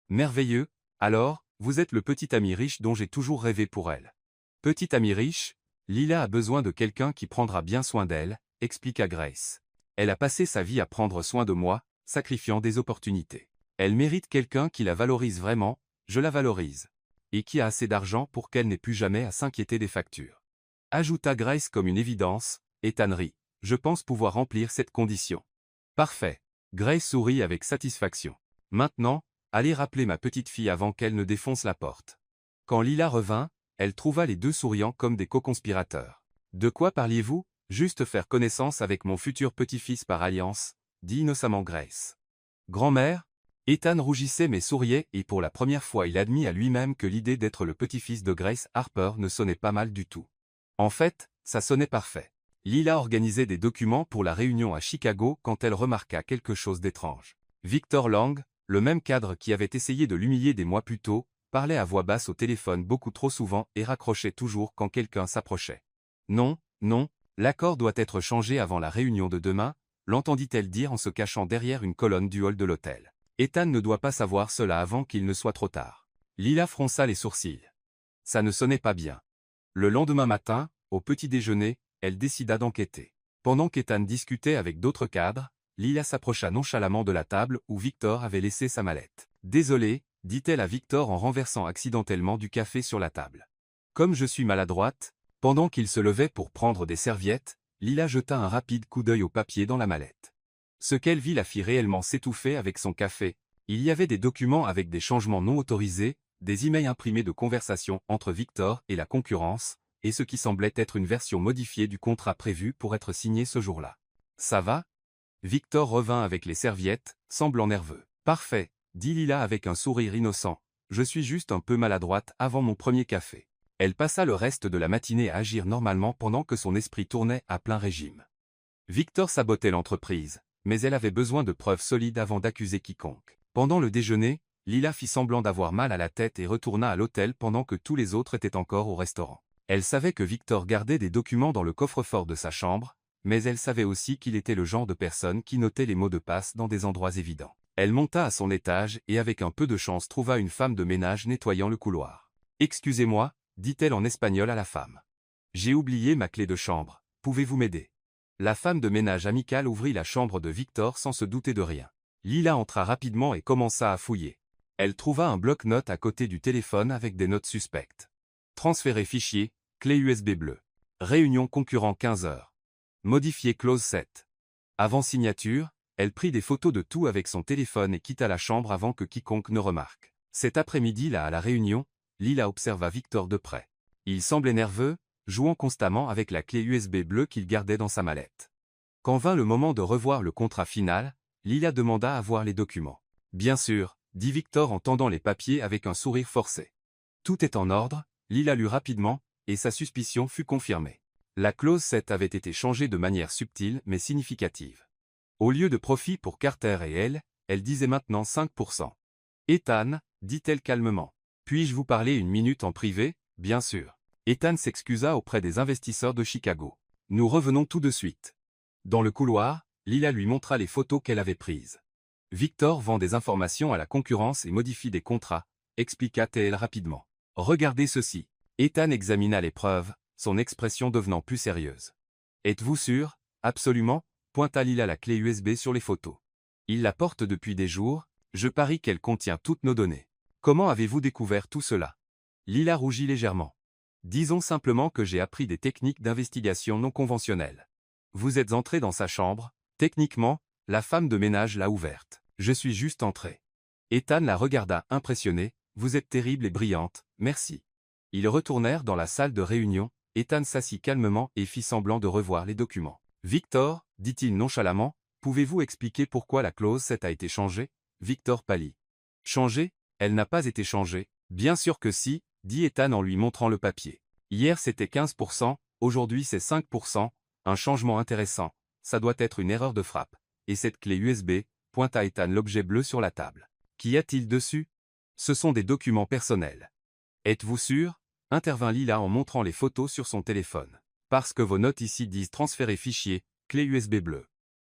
Merveilleux, alors, vous êtes le petit ami riche dont j'ai toujours rêvé pour elle. Petit ami riche? Lila a besoin de quelqu'un qui prendra bien soin d'elle, expliqua Grace. Elle a passé sa vie à prendre soin de moi, sacrifiant des opportunités. Elle mérite quelqu'un qui la valorise vraiment, je la valorise. Et qui a assez d'argent pour qu'elle n'ait plus jamais à s'inquiéter des factures. Ajouta Grace comme une évidence, Ethan rit. Je pense pouvoir remplir cette condition. Parfait. Grace sourit avec satisfaction. Maintenant, allez rappeler ma petite fille avant qu'elle ne défonce la porte. Quand Lila revint, elle trouva les deux souriant comme des co-conspirateurs. De quoi parliez-vous? Juste faire connaissance avec mon futur petit-fils par alliance, dit innocemment Grace. Grand-mère? Ethan rougissait mais souriait et pour la première fois il admit à lui-même que l'idée d'être le petit-fils de Grace Harper ne sonnait pas mal du tout. En fait, ça sonnait parfait. Lila organisait des documents pour la réunion à Chicago quand elle remarqua quelque chose d'étrange. Victor Lang, le même cadre qui avait essayé de l'humilier des mois plus tôt, parlait à voix basse au téléphone beaucoup trop souvent et raccrochait toujours quand quelqu'un s'approchait. Non, non, l'accord doit être changé avant la réunion de demain, l'entendit-elle dire en se cachant derrière une colonne du hall de l'hôtel. Ethan ne doit pas savoir cela avant qu'il ne soit trop tard. Lila fronça les sourcils. Ça ne sonnait pas bien. Le lendemain matin, au petit déjeuner, elle décida d'enquêter. Pendant qu'Ethan discutait avec d'autres cadres, Lila s'approcha nonchalamment de la table où Victor avait laissé sa mallette. « Désolé », dit-elle à Victor en renversant accidentellement du café sur la table. Comme je suis maladroite, pendant qu'il se levait pour prendre des serviettes, Lila jeta un rapide coup d'œil au papier dans la mallette. Ce qu'elle vit la fit réellement s'étouffer avec son café. Il y avait des documents avec des changements non autorisés, des emails imprimés de conversations entre Victor et la concurrence, et ce qui semblait être une version modifiée du contrat prévu pour être signé ce jour-là. « Ça va ?» Victor revint avec les serviettes, semblant nerveux. « Parfait », dit Lila avec un sourire innocent. « Je suis juste un peu maladroite avant mon premier café. » Elle passa le reste de la matinée à agir normalement pendant que son esprit tournait à plein régime. Victor sabotait l'entreprise, mais elle avait besoin de preuves solides avant d'accuser quiconque. Pendant le déjeuner, Lila fit semblant d'avoir mal à la tête et retourna à l'hôtel pendant que tous les autres étaient encore au restaurant. Elle savait que Victor gardait des documents dans le coffre-fort de sa chambre, mais elle savait aussi qu'il était le genre de personne qui notait les mots de passe dans des endroits évidents. Elle monta à son étage et avec un peu de chance trouva une femme de ménage nettoyant le couloir. « Excusez-moi », dit-elle en espagnol à la femme. « J'ai oublié ma clé de chambre, pouvez-vous m'aider ?» La femme de ménage amicale ouvrit la chambre de Victor sans se douter de rien. Lila entra rapidement et commença à fouiller. Elle trouva un bloc-notes à côté du téléphone avec des notes suspectes. Transférer fichier, clé USB bleue. Réunion concurrent 15 h. Modifier clause 7. Avant signature, elle prit des photos de tout avec son téléphone et quitta la chambre avant que quiconque ne remarque. Cet après-midi-là à la réunion, Lila observa Victor de près. Il semblait nerveux, jouant constamment avec la clé USB bleue qu'il gardait dans sa mallette. Quand vint le moment de revoir le contrat final, Lila demanda à voir les documents. « Bien sûr », dit Victor en tendant les papiers avec un sourire forcé. « Tout est en ordre », Lila lut rapidement, et sa suspicion fut confirmée. La clause 7 avait été changée de manière subtile mais significative. Au lieu de profit pour Carter et elle disait maintenant 5%. « Ethan », dit-elle calmement. « Puis-je vous parler une minute en privé ?»« Bien sûr. » Ethan s'excusa auprès des investisseurs de Chicago. « Nous revenons tout de suite. » Dans le couloir, Lila lui montra les photos qu'elle avait prises. « Victor vend des informations à la concurrence et modifie des contrats », expliqua-t-elle rapidement. « Regardez ceci. » Ethan examina les preuves, son expression devenant plus sérieuse. « Êtes-vous sûr ?»« Absolument », pointa Lila la clé USB sur les photos. « Il la porte depuis des jours, je parie qu'elle contient toutes nos données. Comment avez-vous découvert tout cela ?» Lila rougit légèrement. « Disons simplement que j'ai appris des techniques d'investigation non conventionnelles. Vous êtes entré dans sa chambre, techniquement, la femme de ménage l'a ouverte. Je suis juste entré. » Ethan la regarda impressionné. « Vous êtes terrible et brillante, merci. » Ils retournèrent dans la salle de réunion, Ethan s'assit calmement et fit semblant de revoir les documents. « Victor, dit-il nonchalamment, pouvez-vous expliquer pourquoi la clause 7 a été changée ?» Victor pâlit. « Changée ? Elle n'a pas été changée. »« Bien sûr que si, » dit Ethan en lui montrant le papier. « Hier c'était 15%, aujourd'hui c'est 5%, un changement intéressant, ça doit être une erreur de frappe. Et cette clé USB, pointa Ethan l'objet bleu sur la table. Qu'y a-t-il dessus ? Ce sont des documents personnels. Êtes-vous sûr ? Intervint Lila en montrant les photos sur son téléphone. Parce que vos notes ici disent transférer fichier, clé USB bleue.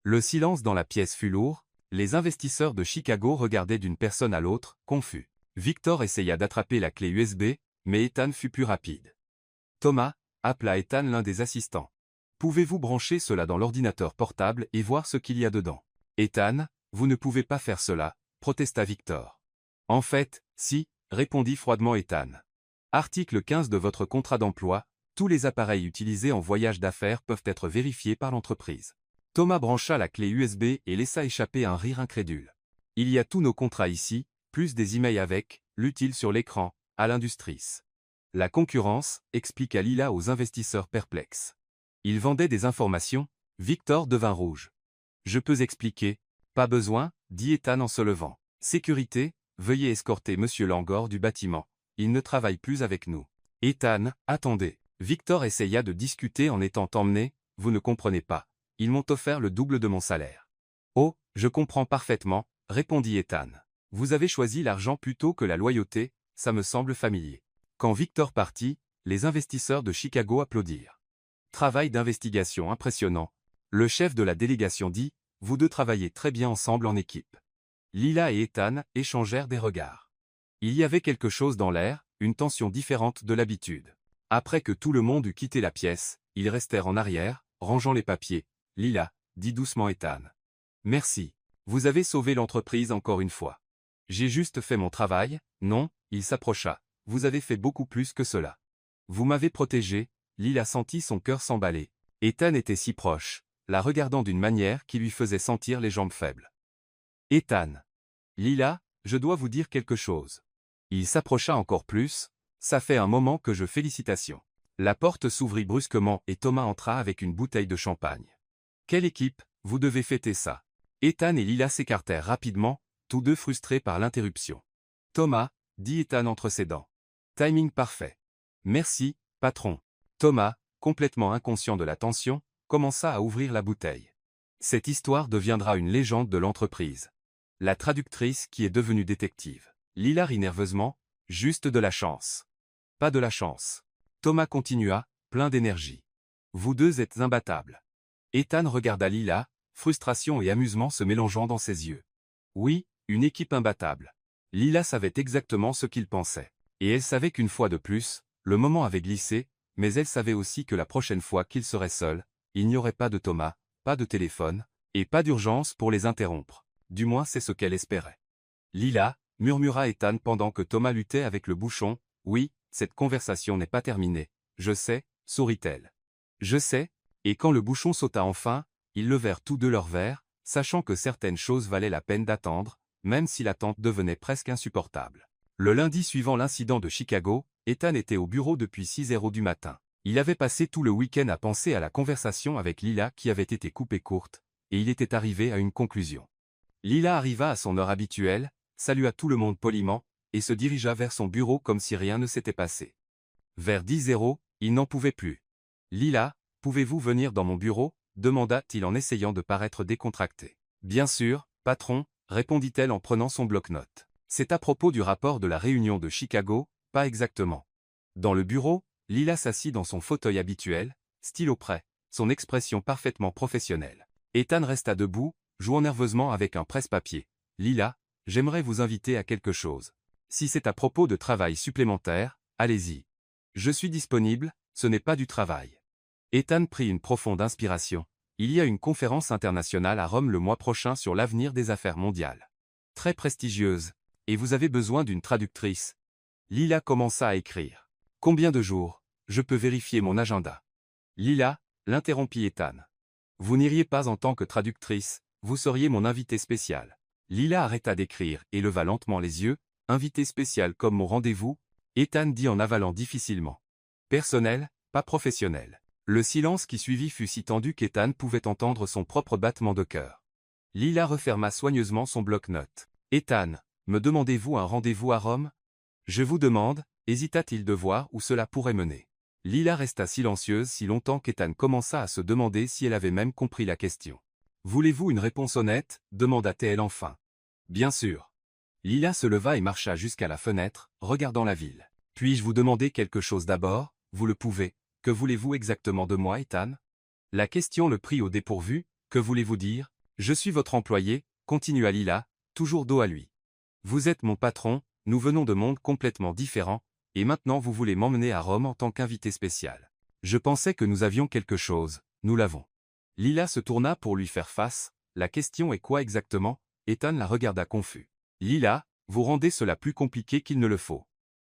Le silence dans la pièce fut lourd, les investisseurs de Chicago regardaient d'une personne à l'autre, confus. Victor essaya d'attraper la clé USB, mais Ethan fut plus rapide. Thomas, appela Ethan l'un des assistants. Pouvez-vous brancher cela dans l'ordinateur portable et voir ce qu'il y a dedans ? Ethan, vous ne pouvez pas faire cela, protesta Victor. En fait, si, répondit froidement Ethan. Article 15 de votre contrat d'emploi, tous les appareils utilisés en voyage d'affaires peuvent être vérifiés par l'entreprise. Thomas brancha la clé USB et laissa échapper un rire incrédule. Il y a tous nos contrats ici, plus des emails avec, l'utile sur l'écran, à l'Industries. La concurrence, expliqua Lila aux investisseurs perplexes. Ils vendaient des informations, Victor devint rouge. Je peux expliquer, pas besoin, dit Ethan en se levant. Sécurité, veuillez escorter Monsieur Langor du bâtiment, il ne travaille plus avec nous. Ethan, attendez. Victor essaya de discuter en étant emmené, vous ne comprenez pas. Ils m'ont offert le double de mon salaire. Oh, je comprends parfaitement, répondit Ethan. Vous avez choisi l'argent plutôt que la loyauté, ça me semble familier. Quand Victor partit, les investisseurs de Chicago applaudirent. Travail d'investigation impressionnant. Le chef de la délégation dit, vous deux travaillez très bien ensemble en équipe. Lila et Ethan échangèrent des regards. Il y avait quelque chose dans l'air, une tension différente de l'habitude. Après que tout le monde eut quitté la pièce, ils restèrent en arrière, rangeant les papiers. Lila, dit doucement Ethan. Merci. Vous avez sauvé l'entreprise encore une fois. J'ai juste fait mon travail, non, il s'approcha. Vous avez fait beaucoup plus que cela. Vous m'avez protégé, Lila sentit son cœur s'emballer. Ethan était si proche, la regardant d'une manière qui lui faisait sentir les jambes faibles. Ethan. Lila, je dois vous dire quelque chose. Il s'approcha encore plus. Ça fait un moment que je félicitations. La porte s'ouvrit brusquement et Thomas entra avec une bouteille de champagne. Quelle équipe, vous devez fêter ça. Ethan et Lila s'écartèrent rapidement, tous deux frustrés par l'interruption. Thomas, dit Ethan entre ses dents. Timing parfait. Merci, patron. Thomas, complètement inconscient de la tension, commença à ouvrir la bouteille. Cette histoire deviendra une légende de l'entreprise. La traductrice qui est devenue détective. Lila rit nerveusement, juste de la chance. Pas de la chance. Thomas continua, plein d'énergie. Vous deux êtes imbattables. Ethan regarda Lila, frustration et amusement se mélangeant dans ses yeux. Oui, une équipe imbattable. Lila savait exactement ce qu'il pensait. Et elle savait qu'une fois de plus, le moment avait glissé, mais elle savait aussi que la prochaine fois qu'il serait seul, il n'y aurait pas de Thomas, pas de téléphone, et pas d'urgence pour les interrompre. Du moins c'est ce qu'elle espérait. Lila, murmura Ethan pendant que Thomas luttait avec le bouchon, oui, cette conversation n'est pas terminée. Je sais, sourit-elle. Je sais, et quand le bouchon sauta enfin, ils levèrent tous deux leurs verres, sachant que certaines choses valaient la peine d'attendre, même si l'attente devenait presque insupportable. Le lundi suivant l'incident de Chicago, Ethan était au bureau depuis 6h du matin. Il avait passé tout le week-end à penser à la conversation avec Lila qui avait été coupée courte, et il était arrivé à une conclusion. Lila arriva à son heure habituelle, salua tout le monde poliment, et se dirigea vers son bureau comme si rien ne s'était passé. Vers 10h, il n'en pouvait plus. Lila, pouvez-vous venir dans mon bureau, demanda-t-il en essayant de paraître décontracté. Bien sûr, patron, répondit-elle en prenant son bloc-notes. C'est à propos du rapport de la réunion de Chicago, pas exactement. Dans le bureau, Lila s'assit dans son fauteuil habituel, stylo prêt, son expression parfaitement professionnelle. Ethan resta debout, jouant nerveusement avec un presse-papier. Lila, j'aimerais vous inviter à quelque chose. Si c'est à propos de travail supplémentaire, allez-y. Je suis disponible, ce n'est pas du travail. Ethan prit une profonde inspiration. Il y a une conférence internationale à Rome le mois prochain sur l'avenir des affaires mondiales. Très prestigieuse, et vous avez besoin d'une traductrice. Lila commença à écrire. Combien de jours? Je peux vérifier mon agenda. Lila, l'interrompit Ethan. Vous n'iriez pas en tant que traductrice, vous seriez mon invité spécial. Lila arrêta d'écrire et leva lentement les yeux. Invité spécial comme mon rendez-vous, Ethan dit en avalant difficilement. Personnel, pas professionnel. Le silence qui suivit fut si tendu qu'Ethan pouvait entendre son propre battement de cœur. Lila referma soigneusement son bloc-notes. Ethan, me demandez-vous un rendez-vous à Rome? Je vous demande, hésita-t-il de voir où cela pourrait mener. Lila resta silencieuse si longtemps qu'Ethan commença à se demander si elle avait même compris la question. Voulez-vous une réponse honnête? Demanda-t-elle enfin. Bien sûr. Lila se leva et marcha jusqu'à la fenêtre, regardant la ville. Puis-je vous demander quelque chose d'abord? Vous le pouvez. Que voulez-vous exactement de moi, Ethan? La question le prit au dépourvu. Que voulez-vous dire? Je suis votre employé, continua Lila, toujours dos à lui. Vous êtes mon patron, nous venons de mondes complètement différents, et maintenant vous voulez m'emmener à Rome en tant qu'invité spécial. Je pensais que nous avions quelque chose, nous l'avons. Lila se tourna pour lui faire face. La question est quoi exactement? Ethan la regarda confus. Lila, vous rendez cela plus compliqué qu'il ne le faut.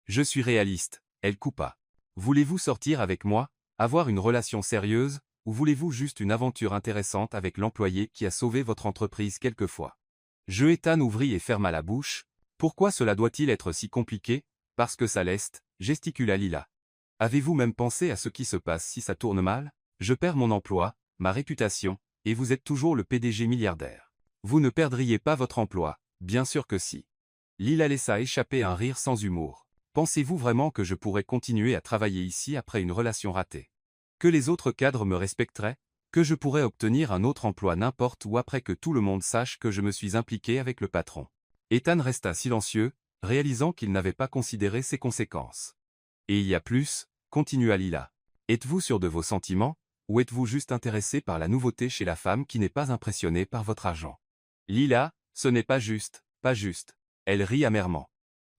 Je suis réaliste, elle coupa. Voulez-vous sortir avec moi, avoir une relation sérieuse, ou voulez-vous juste une aventure intéressante avec l'employé qui a sauvé votre entreprise quelquefois? Ethan ouvrit et ferma la bouche. Pourquoi cela doit-il être si compliqué? Parce que ça l'est, gesticula Lila. Avez-vous même pensé à ce qui se passe si ça tourne mal? Je perds mon emploi, ma réputation, et vous êtes toujours le PDG milliardaire. Vous ne perdriez pas votre emploi, bien sûr que si. Lila laissa échapper un rire sans humour. Pensez-vous vraiment que je pourrais continuer à travailler ici après une relation ratée? Que les autres cadres me respecteraient? Que je pourrais obtenir un autre emploi n'importe où après que tout le monde sache que je me suis impliqué avec le patron. Ethan resta silencieux, réalisant qu'il n'avait pas considéré ses conséquences. Et il y a plus, continua Lila. Êtes-vous sûr de vos sentiments, ou êtes-vous juste intéressé par la nouveauté chez la femme qui n'est pas impressionnée par votre argent? Lila, ce n'est pas juste, pas juste. Elle rit amèrement.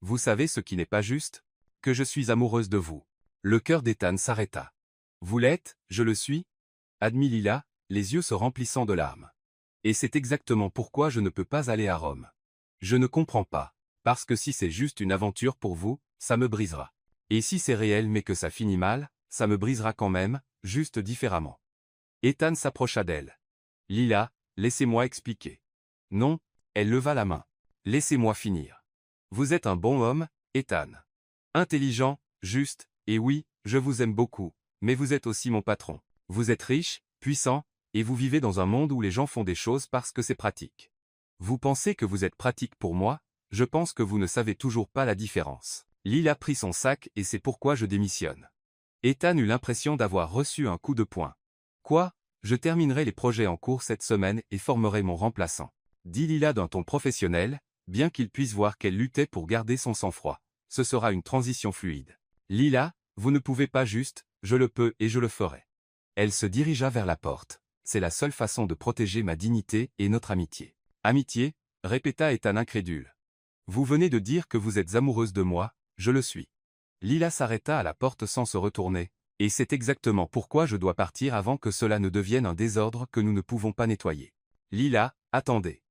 Vous savez ce qui n'est pas juste? Que je suis amoureuse de vous. Le cœur d'Ethan s'arrêta. Vous l'êtes, je le suis? Admit Lila, les yeux se remplissant de larmes. Et c'est exactement pourquoi je ne peux pas aller à Rome. Je ne comprends pas. Parce que si c'est juste une aventure pour vous, ça me brisera. Et si c'est réel mais que ça finit mal, ça me brisera quand même, juste différemment. Ethan s'approcha d'elle. Lila, laissez-moi expliquer. Non, elle leva la main. Laissez-moi finir. Vous êtes un bon homme, Ethan. Intelligent, juste, et oui, je vous aime beaucoup, mais vous êtes aussi mon patron. Vous êtes riche, puissant, et vous vivez dans un monde où les gens font des choses parce que c'est pratique. Vous pensez que vous êtes pratique pour moi? Je pense que vous ne savez toujours pas la différence. Lila prit son sac et c'est pourquoi je démissionne. Ethan eut l'impression d'avoir reçu un coup de poing. Quoi? Je terminerai les projets en cours cette semaine et formerai mon remplaçant. Dit Lila d'un ton professionnel, bien qu'il puisse voir qu'elle luttait pour garder son sang-froid. Ce sera une transition fluide. Lila, vous ne pouvez pas juste, je le peux et je le ferai. Elle se dirigea vers la porte. C'est la seule façon de protéger ma dignité et notre amitié. Amitié? Répéta Ethan incrédule. Vous venez de dire que vous êtes amoureuse de moi, je le suis. Lila s'arrêta à la porte sans se retourner, et c'est exactement pourquoi je dois partir avant que cela ne devienne un désordre que nous ne pouvons pas nettoyer. Lila, attendez.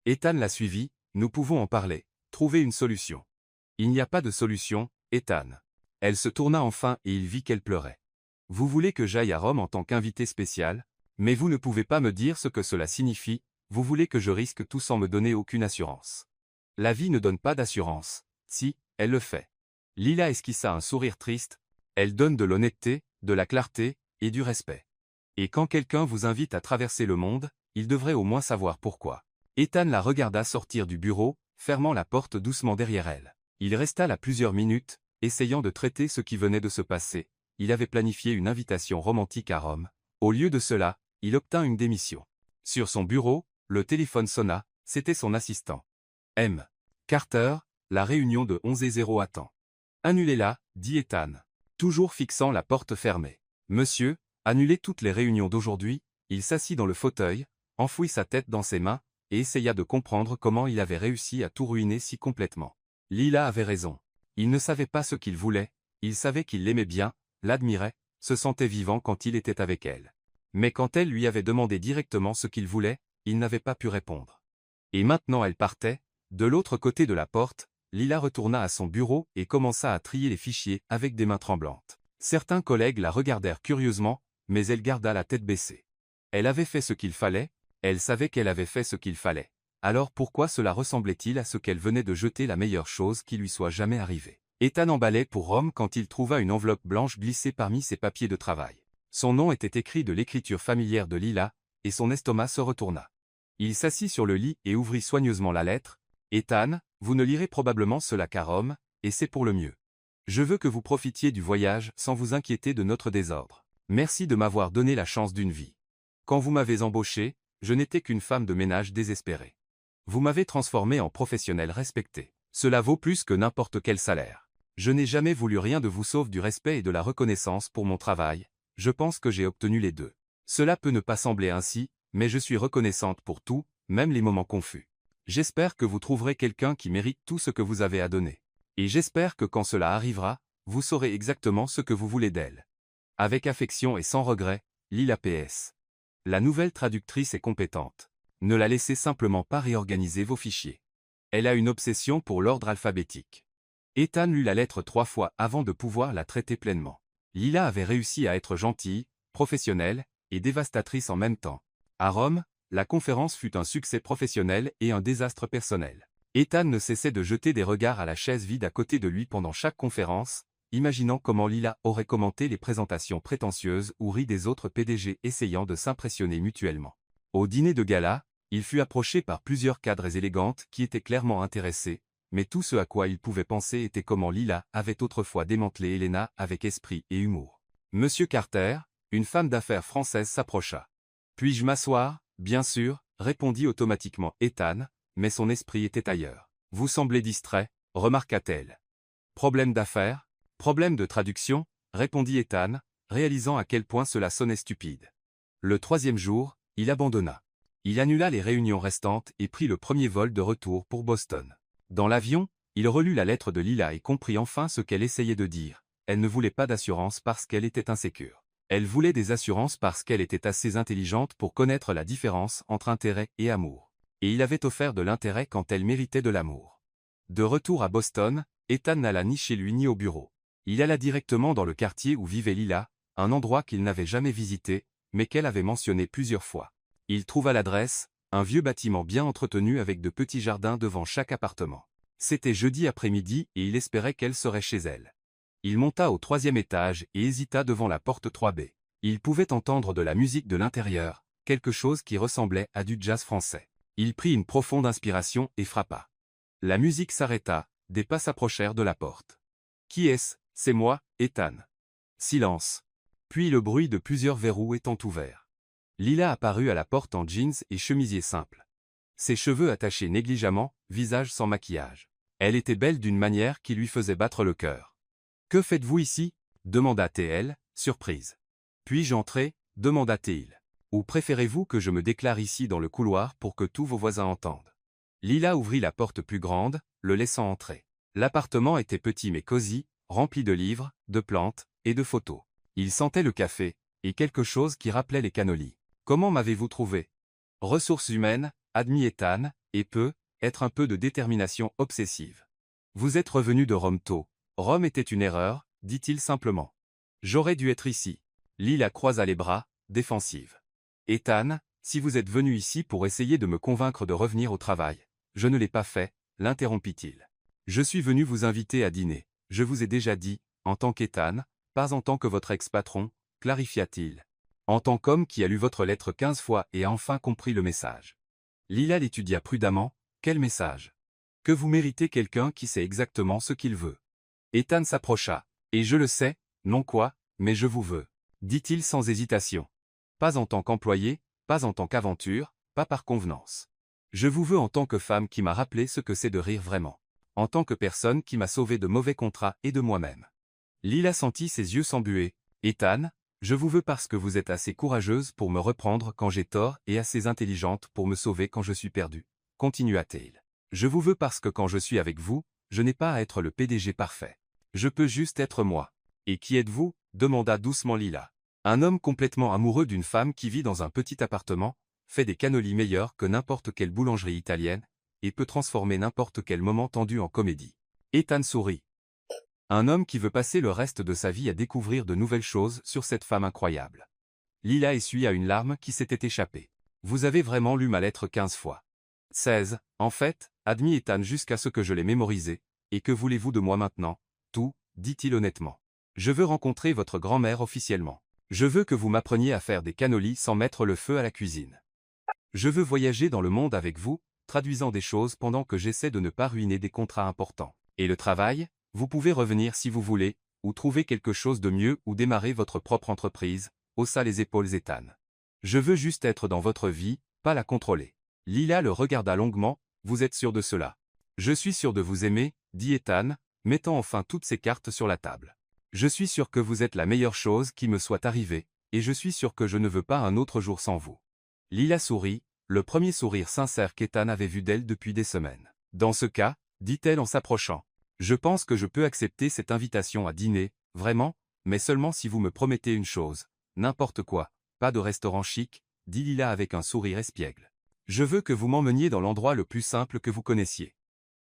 Ethan la suivit, nous pouvons en parler, trouver une solution. Il n'y a pas de solution, Ethan. Elle se tourna enfin et il vit qu'elle pleurait. Vous voulez que j'aille à Rome en tant qu'invité spécial, mais vous ne pouvez pas me dire ce que cela signifie, vous voulez que je risque tout sans me donner aucune assurance. La vie ne donne pas d'assurance, si, elle le fait. Lila esquissa un sourire triste, elle donne de l'honnêteté, de la clarté, et du respect. Et quand quelqu'un vous invite à traverser le monde, il devrait au moins savoir pourquoi. Ethan la regarda sortir du bureau, fermant la porte doucement derrière elle. Il resta là plusieurs minutes, essayant de traiter ce qui venait de se passer. Il avait planifié une invitation romantique à Rome. Au lieu de cela, il obtint une démission. Sur son bureau, le téléphone sonna, c'était son assistant. M. Carter, la réunion de 11h attend. Annulez-la, dit Ethan, toujours fixant la porte fermée. Monsieur, annulez toutes les réunions d'aujourd'hui. Il s'assit dans le fauteuil, enfouit sa tête dans ses mains, et essaya de comprendre comment il avait réussi à tout ruiner si complètement. Lila avait raison. Il ne savait pas ce qu'il voulait, il savait qu'il l'aimait bien, l'admirait, se sentait vivant quand il était avec elle. Mais quand elle lui avait demandé directement ce qu'il voulait, il n'avait pas pu répondre. Et maintenant elle partait, de l'autre côté de la porte, Lila retourna à son bureau et commença à trier les fichiers avec des mains tremblantes. Certains collègues la regardèrent curieusement, mais elle garda la tête baissée. Elle avait fait ce qu'il fallait, elle savait qu'elle avait fait ce qu'il fallait. Alors pourquoi cela ressemblait-il à ce qu'elle venait de jeter la meilleure chose qui lui soit jamais arrivée? Ethan emballait pour Rome quand il trouva une enveloppe blanche glissée parmi ses papiers de travail. Son nom était écrit de l'écriture familière de Lila, et son estomac se retourna. Il s'assit sur le lit et ouvrit soigneusement la lettre. Ethan, vous ne lirez probablement cela qu'à Rome, et c'est pour le mieux. Je veux que vous profitiez du voyage sans vous inquiéter de notre désordre. Merci de m'avoir donné la chance d'une vie. Quand vous m'avez embauché, je n'étais qu'une femme de ménage désespérée. Vous m'avez transformé en professionnel respecté. Cela vaut plus que n'importe quel salaire. Je n'ai jamais voulu rien de vous sauf du respect et de la reconnaissance pour mon travail. Je pense que j'ai obtenu les deux. Cela peut ne pas sembler ainsi, mais je suis reconnaissante pour tout, même les moments confus. J'espère que vous trouverez quelqu'un qui mérite tout ce que vous avez à donner. Et j'espère que quand cela arrivera, vous saurez exactement ce que vous voulez d'elle. Avec affection et sans regret, Lila PS. La nouvelle traductrice est compétente. Ne la laissez simplement pas réorganiser vos fichiers. Elle a une obsession pour l'ordre alphabétique. Ethan lut la lettre 3 fois avant de pouvoir la traiter pleinement. Lila avait réussi à être gentille, professionnelle, et dévastatrice en même temps. À Rome, la conférence fut un succès professionnel et un désastre personnel. Ethan ne cessait de jeter des regards à la chaise vide à côté de lui pendant chaque conférence, imaginant comment Lila aurait commenté les présentations prétentieuses ou ri des autres PDG essayant de s'impressionner mutuellement. Au dîner de gala, il fut approché par plusieurs cadres élégantes qui étaient clairement intéressés, mais tout ce à quoi il pouvait penser était comment Lila avait autrefois démantelé Helena avec esprit et humour. Monsieur Carter, une femme d'affaires française s'approcha. Puis-je m'asseoir? Bien sûr, répondit automatiquement Ethan, mais son esprit était ailleurs. Vous semblez distrait, remarqua-t-elle. Problème d'affaires? Problème de traduction? Répondit Ethan, réalisant à quel point cela sonnait stupide. Le troisième jour, il abandonna. Il annula les réunions restantes et prit le premier vol de retour pour Boston. Dans l'avion, il relut la lettre de Lila et comprit enfin ce qu'elle essayait de dire. Elle ne voulait pas d'assurance parce qu'elle était insécure. Elle voulait des assurances parce qu'elle était assez intelligente pour connaître la différence entre intérêt et amour. Et il avait offert de l'intérêt quand elle méritait de l'amour. De retour à Boston, Ethan n'alla ni chez lui ni au bureau. Il alla directement dans le quartier où vivait Lila, un endroit qu'il n'avait jamais visité, mais qu'elle avait mentionné plusieurs fois. Il trouva l'adresse, un vieux bâtiment bien entretenu avec de petits jardins devant chaque appartement. C'était jeudi après-midi et il espérait qu'elle serait chez elle. Il monta au 3e étage et hésita devant la porte 3B. Il pouvait entendre de la musique de l'intérieur, quelque chose qui ressemblait à du jazz français. Il prit une profonde inspiration et frappa. La musique s'arrêta, des pas s'approchèrent de la porte. « Qui est-ce? C'est moi, Ethan. » Silence. Puis le bruit de plusieurs verrous étant ouverts. Lila apparut à la porte en jeans et chemisier simple. Ses cheveux attachés négligemment, visage sans maquillage. Elle était belle d'une manière qui lui faisait battre le cœur. « Que faites-vous ici? » demanda-t-elle, surprise. « Puis-je entrer? » demanda-t-il. « Ou préférez-vous que je me déclare ici dans le couloir pour que tous vos voisins entendent? » Lila ouvrit la porte plus grande, le laissant entrer. L'appartement était petit mais cosy, rempli de livres, de plantes et de photos. Il sentait le café, et quelque chose qui rappelait les cannolis. « Comment m'avez-vous trouvé? » Ressources humaines, admit Ethan, et être un peu de détermination obsessive. « Vous êtes revenu de Rome tôt. Rome était une erreur, dit-il simplement. J'aurais dû être ici. » Lila croisa les bras, défensive. « Ethan, si vous êtes venu ici pour essayer de me convaincre de revenir au travail, je ne l'ai pas fait, l'interrompit-il. Je suis venu vous inviter à dîner. Je vous ai déjà dit, en tant qu'Ethan, pas en tant que votre ex-patron, clarifia-t-il. En tant qu'homme qui a lu votre lettre 15 fois et a enfin compris le message. Lila l'étudia prudemment. Quel message? Que vous méritez quelqu'un qui sait exactement ce qu'il veut. Ethan s'approcha. Et je le sais, non quoi, mais je vous veux, dit-il sans hésitation. Pas en tant qu'employé, pas en tant qu'aventure, pas par convenance. Je vous veux en tant que femme qui m'a rappelé ce que c'est de rire vraiment. En tant que personne qui m'a sauvé de mauvais contrats et de moi-même. Lila sentit ses yeux s'embuer. Ethan, je vous veux parce que vous êtes assez courageuse pour me reprendre quand j'ai tort et assez intelligente pour me sauver quand je suis perdue, continua-t-il. Je vous veux parce que quand je suis avec vous, je n'ai pas à être le PDG parfait. Je peux juste être moi. Et qui êtes-vous? Demanda doucement Lila. Un homme complètement amoureux d'une femme qui vit dans un petit appartement, fait des cannolis meilleurs que n'importe quelle boulangerie italienne, et peut transformer n'importe quel moment tendu en comédie. Ethan sourit. Un homme qui veut passer le reste de sa vie à découvrir de nouvelles choses sur cette femme incroyable. Lila essuya une larme qui s'était échappée. Vous avez vraiment lu ma lettre 15 fois. 16, en fait, admit Ethan jusqu'à ce que je l'ai mémorisé, et que voulez-vous de moi maintenant? Tout, dit-il honnêtement. Je veux rencontrer votre grand-mère officiellement. Je veux que vous m'appreniez à faire des cannolis sans mettre le feu à la cuisine. Je veux voyager dans le monde avec vous, traduisant des choses pendant que j'essaie de ne pas ruiner des contrats importants. Et le travail? Vous pouvez revenir si vous voulez, ou trouver quelque chose de mieux ou démarrer votre propre entreprise, haussa les épaules Ethan. Je veux juste être dans votre vie, pas la contrôler. Lila le regarda longuement, vous êtes sûr de cela? Je suis sûr de vous aimer, dit Ethan, mettant enfin toutes ses cartes sur la table. Je suis sûr que vous êtes la meilleure chose qui me soit arrivée, et je suis sûr que je ne veux pas un autre jour sans vous. Lila sourit, le premier sourire sincère qu'Ethan avait vu d'elle depuis des semaines. Dans ce cas, dit-elle en s'approchant, je pense que je peux accepter cette invitation à dîner, vraiment, mais seulement si vous me promettez une chose, n'importe quoi, pas de restaurant chic, dit Lila avec un sourire espiègle. Je veux que vous m'emmeniez dans l'endroit le plus simple que vous connaissiez.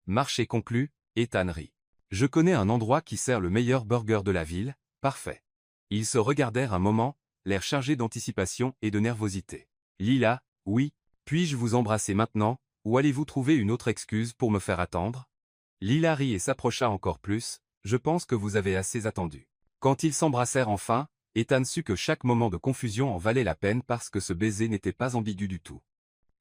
Marché conclu, Ethan rit. Je connais un endroit qui sert le meilleur burger de la ville, parfait. Ils se regardèrent un moment, l'air chargé d'anticipation et de nervosité. Lila, oui, puis-je vous embrasser maintenant, ou allez-vous trouver une autre excuse pour me faire attendre? Lila rit et s'approcha encore plus, je pense que vous avez assez attendu. Quand ils s'embrassèrent enfin, Ethan sut que chaque moment de confusion en valait la peine parce que ce baiser n'était pas ambigu du tout.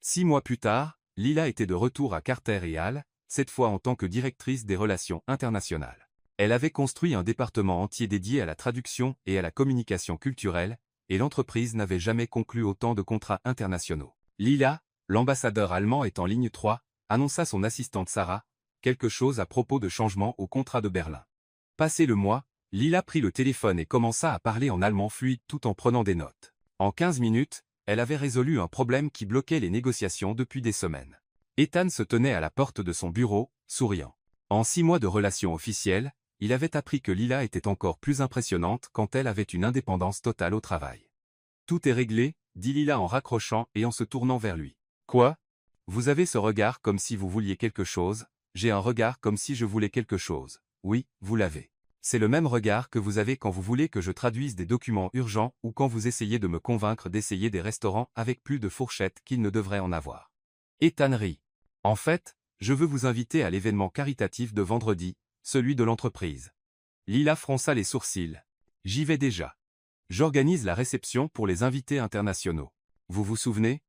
6 mois plus tard, Lila était de retour à Carter et Hall, cette fois en tant que directrice des relations internationales. Elle avait construit un département entier dédié à la traduction et à la communication culturelle, et l'entreprise n'avait jamais conclu autant de contrats internationaux. Lila, l'ambassadeur allemand est en ligne 3, annonça son assistante Sarah, quelque chose à propos de changements au contrat de Berlin. Passé le mois, Lila prit le téléphone et commença à parler en allemand fluide tout en prenant des notes. En 15 minutes, elle avait résolu un problème qui bloquait les négociations depuis des semaines. Ethan se tenait à la porte de son bureau, souriant. En 6 mois de relations officielles, il avait appris que Lila était encore plus impressionnante quand elle avait une indépendance totale au travail. « Tout est réglé », dit Lila en raccrochant et en se tournant vers lui. « Quoi ? Vous avez ce regard comme si vous vouliez quelque chose, j'ai un regard comme si je voulais quelque chose. Oui, vous l'avez. C'est le même regard que vous avez quand vous voulez que je traduise des documents urgents ou quand vous essayez de me convaincre d'essayer des restaurants avec plus de fourchettes qu'ils ne devraient en avoir. » Ethan rit. « En fait, je veux vous inviter à l'événement caritatif de vendredi, celui de l'entreprise. » Lila fronça les sourcils. « J'y vais déjà. J'organise la réception pour les invités internationaux. Vous vous souvenez?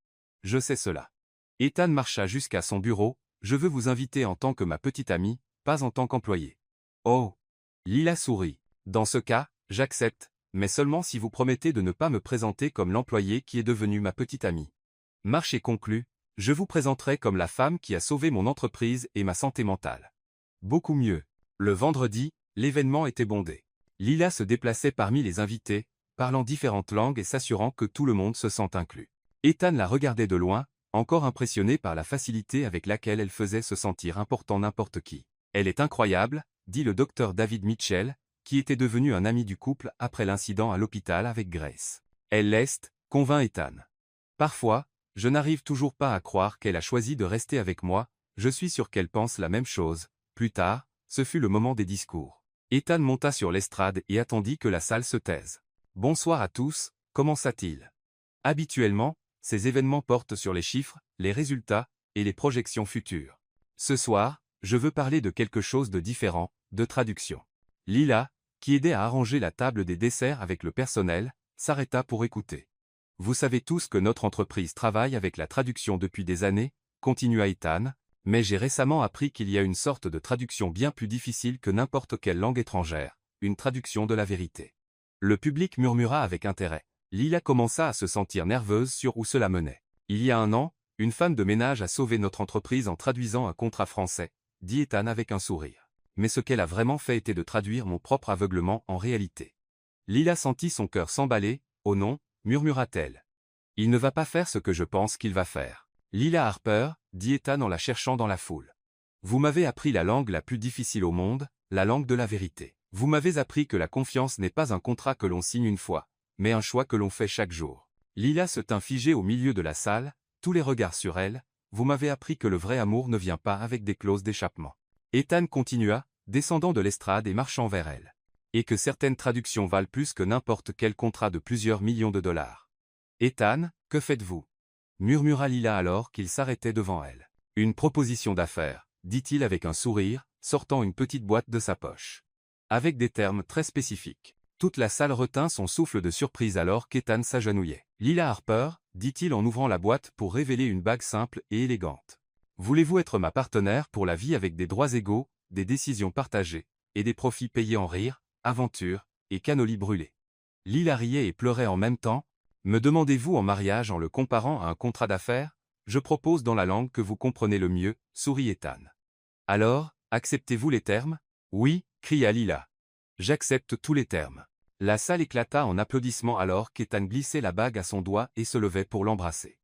Je sais cela. » Ethan marcha jusqu'à son bureau. « Je veux vous inviter en tant que ma petite amie, pas en tant qu'employé. » Oh! Lila sourit. « Dans ce cas, j'accepte, mais seulement si vous promettez de ne pas me présenter comme l'employé qui est devenu ma petite amie. Marché conclu, je vous présenterai comme la femme qui a sauvé mon entreprise et ma santé mentale. » Beaucoup mieux. Le vendredi, l'événement était bondé. Lila se déplaçait parmi les invités, parlant différentes langues et s'assurant que tout le monde se sent inclus. Ethan la regardait de loin, encore impressionné par la facilité avec laquelle elle faisait se sentir important n'importe qui. « Elle est incroyable », dit le docteur David Mitchell, qui était devenu un ami du couple après l'incident à l'hôpital avec Grace. « Elle l'est », convint Ethan. « Parfois, je n'arrive toujours pas à croire qu'elle a choisi de rester avec moi, je suis sûr qu'elle pense la même chose. » Plus tard, ce fut le moment des discours. Ethan monta sur l'estrade et attendit que la salle se taise. « Bonsoir à tous », commença-t-il. Habituellement, ces événements portent sur les chiffres, les résultats et les projections futures. Ce soir, je veux parler de quelque chose de différent, de traduction. Lila, qui aidait à arranger la table des desserts avec le personnel, s'arrêta pour écouter. « Vous savez tous que notre entreprise travaille avec la traduction depuis des années, » continua Ethan, « mais j'ai récemment appris qu'il y a une sorte de traduction bien plus difficile que n'importe quelle langue étrangère, une traduction de la vérité. » Le public murmura avec intérêt. Lila commença à se sentir nerveuse sur où cela menait. « Il y a un an, une femme de ménage a sauvé notre entreprise en traduisant un contrat français, » dit Ethan avec un sourire. « Mais ce qu'elle a vraiment fait était de traduire mon propre aveuglement en réalité. » Lila sentit son cœur s'emballer. « Oh non, » murmura-t-elle. « Il ne va pas faire ce que je pense qu'il va faire. » Lila Harper, dit Ethan en la cherchant dans la foule. « Vous m'avez appris la langue la plus difficile au monde, la langue de la vérité. Vous m'avez appris que la confiance n'est pas un contrat que l'on signe une fois, mais un choix que l'on fait chaque jour. » Lila se tint figée au milieu de la salle, tous les regards sur elle. « Vous m'avez appris que le vrai amour ne vient pas avec des clauses d'échappement. » Ethan continua, descendant de l'estrade et marchant vers elle. « Et que certaines traductions valent plus que n'importe quel contrat de plusieurs millions de dollars. »« Ethan, que faites-vous » murmura Lila alors qu'il s'arrêtait devant elle. « Une proposition d'affaires, » dit-il avec un sourire, sortant une petite boîte de sa poche. Avec des termes très spécifiques. Toute la salle retint son souffle de surprise alors qu'Ethan s'agenouillait. « Lila Harper, » dit-il en ouvrant la boîte pour révéler une bague simple et élégante. « Voulez-vous être ma partenaire pour la vie avec des droits égaux, des décisions partagées, et des profits payés en rire, aventures, et cannolis brûlés ?» Lila riait et pleurait en même temps. « Me demandez-vous en mariage en le comparant à un contrat d'affaires? Je propose dans la langue que vous comprenez le mieux, » sourit Ethan. « Alors, acceptez-vous les termes? » « Oui, » cria Lila. « J'accepte tous les termes. » La salle éclata en applaudissements alors qu'Ethan glissait la bague à son doigt et se levait pour l'embrasser.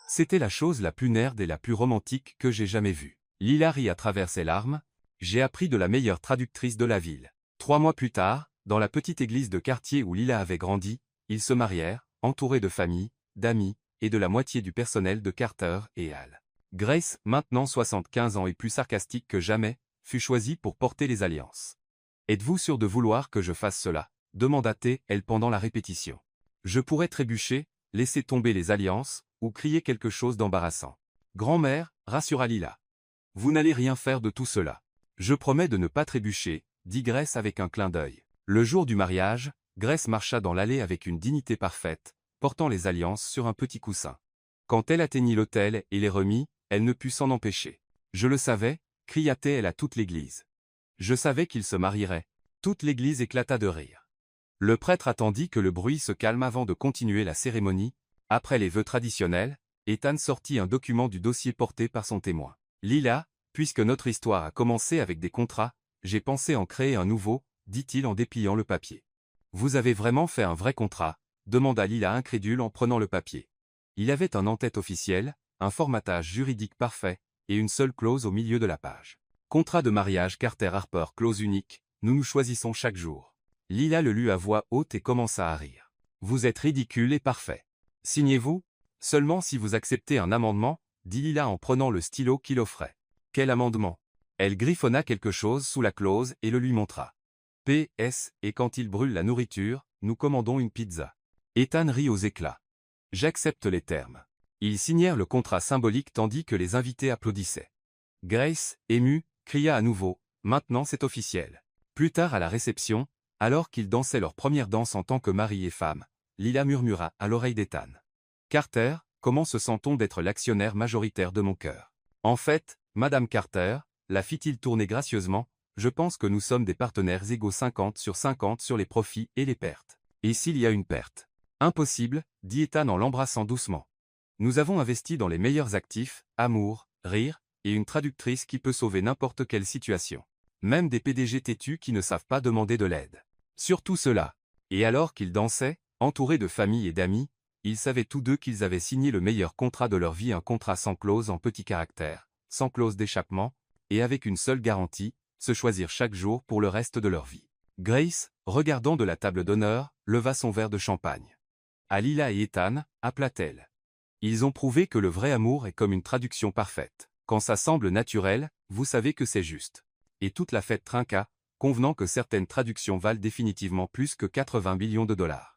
C'était la chose la plus nerd et la plus romantique que j'ai jamais vue. Lila rit à travers ses larmes. « J'ai appris de la meilleure traductrice de la ville. » 3 mois plus tard, dans la petite église de quartier où Lila avait grandi, ils se marièrent, entourés de famille, d'amis, et de la moitié du personnel de Carter et Hall. Grace, maintenant 75 ans et plus sarcastique que jamais, fut choisie pour porter les alliances. « Êtes-vous sûr de vouloir que je fasse cela ?» demanda-t-elle pendant la répétition. « Je pourrais trébucher, laisser tomber les alliances, ou crier quelque chose d'embarrassant. »« Grand-mère, » rassura Lila. « Vous n'allez rien faire de tout cela. Je promets de ne pas trébucher, » dit Grace avec un clin d'œil. Le jour du mariage, Grace marcha dans l'allée avec une dignité parfaite, portant les alliances sur un petit coussin. Quand elle atteignit l'autel et les remit, elle ne put s'en empêcher. « Je le savais » cria-t-elle à toute l'église. « Je savais qu'il se marierait. » Toute l'église éclata de rire. Le prêtre attendit que le bruit se calme avant de continuer la cérémonie. Après les vœux traditionnels, Ethan sortit un document du dossier porté par son témoin. Lila, puisque notre histoire a commencé avec des contrats, j'ai pensé en créer un nouveau, dit-il en dépliant le papier. Vous avez vraiment fait un vrai contrat? Demanda Lila incrédule en prenant le papier. Il avait un en-tête officiel, un formatage juridique parfait, et une seule clause au milieu de la page. Contrat de mariage Carter-Harper, clause unique, nous nous choisissons chaque jour. Lila le lut à voix haute et commença à rire. Vous êtes ridicule et parfait. Signez-vous? Seulement si vous acceptez un amendement, dit Lila en prenant le stylo qu'il offrait. Quel amendement? Elle griffonna quelque chose sous la clause et le lui montra. PS, et quand il brûle la nourriture, nous commandons une pizza. Ethan rit aux éclats. J'accepte les termes. Ils signèrent le contrat symbolique tandis que les invités applaudissaient. Grace, émue, cria à nouveau, maintenant c'est officiel. Plus tard à la réception, alors qu'ils dansaient leur première danse en tant que mari et femme, Lila murmura à l'oreille d'Ethan. Carter, comment se sent-on d'être l'actionnaire majoritaire de mon cœur? En fait, Madame Carter, la fit-il tourner gracieusement, je pense que nous sommes des partenaires égaux 50 sur les profits et les pertes. Et s'il y a une perte? Impossible, dit Ethan en l'embrassant doucement. Nous avons investi dans les meilleurs actifs, amour, rire, et une traductrice qui peut sauver n'importe quelle situation. Même des PDG têtus qui ne savent pas demander de l'aide. Surtout cela. Et alors qu'ils dansaient, entourés de famille et d'amis, ils savaient tous deux qu'ils avaient signé le meilleur contrat de leur vie, un contrat sans clause en petits caractères, sans clause d'échappement, et avec une seule garantie, se choisir chaque jour pour le reste de leur vie. Grace, regardant de la table d'honneur, leva son verre de champagne. À Lila et Ethan, appela-t-elle. Ils ont prouvé que le vrai amour est comme une traduction parfaite. Quand ça semble naturel, vous savez que c'est juste. Et toute la fête trinqua, convenant que certaines traductions valent définitivement plus que 80 millions de dollars.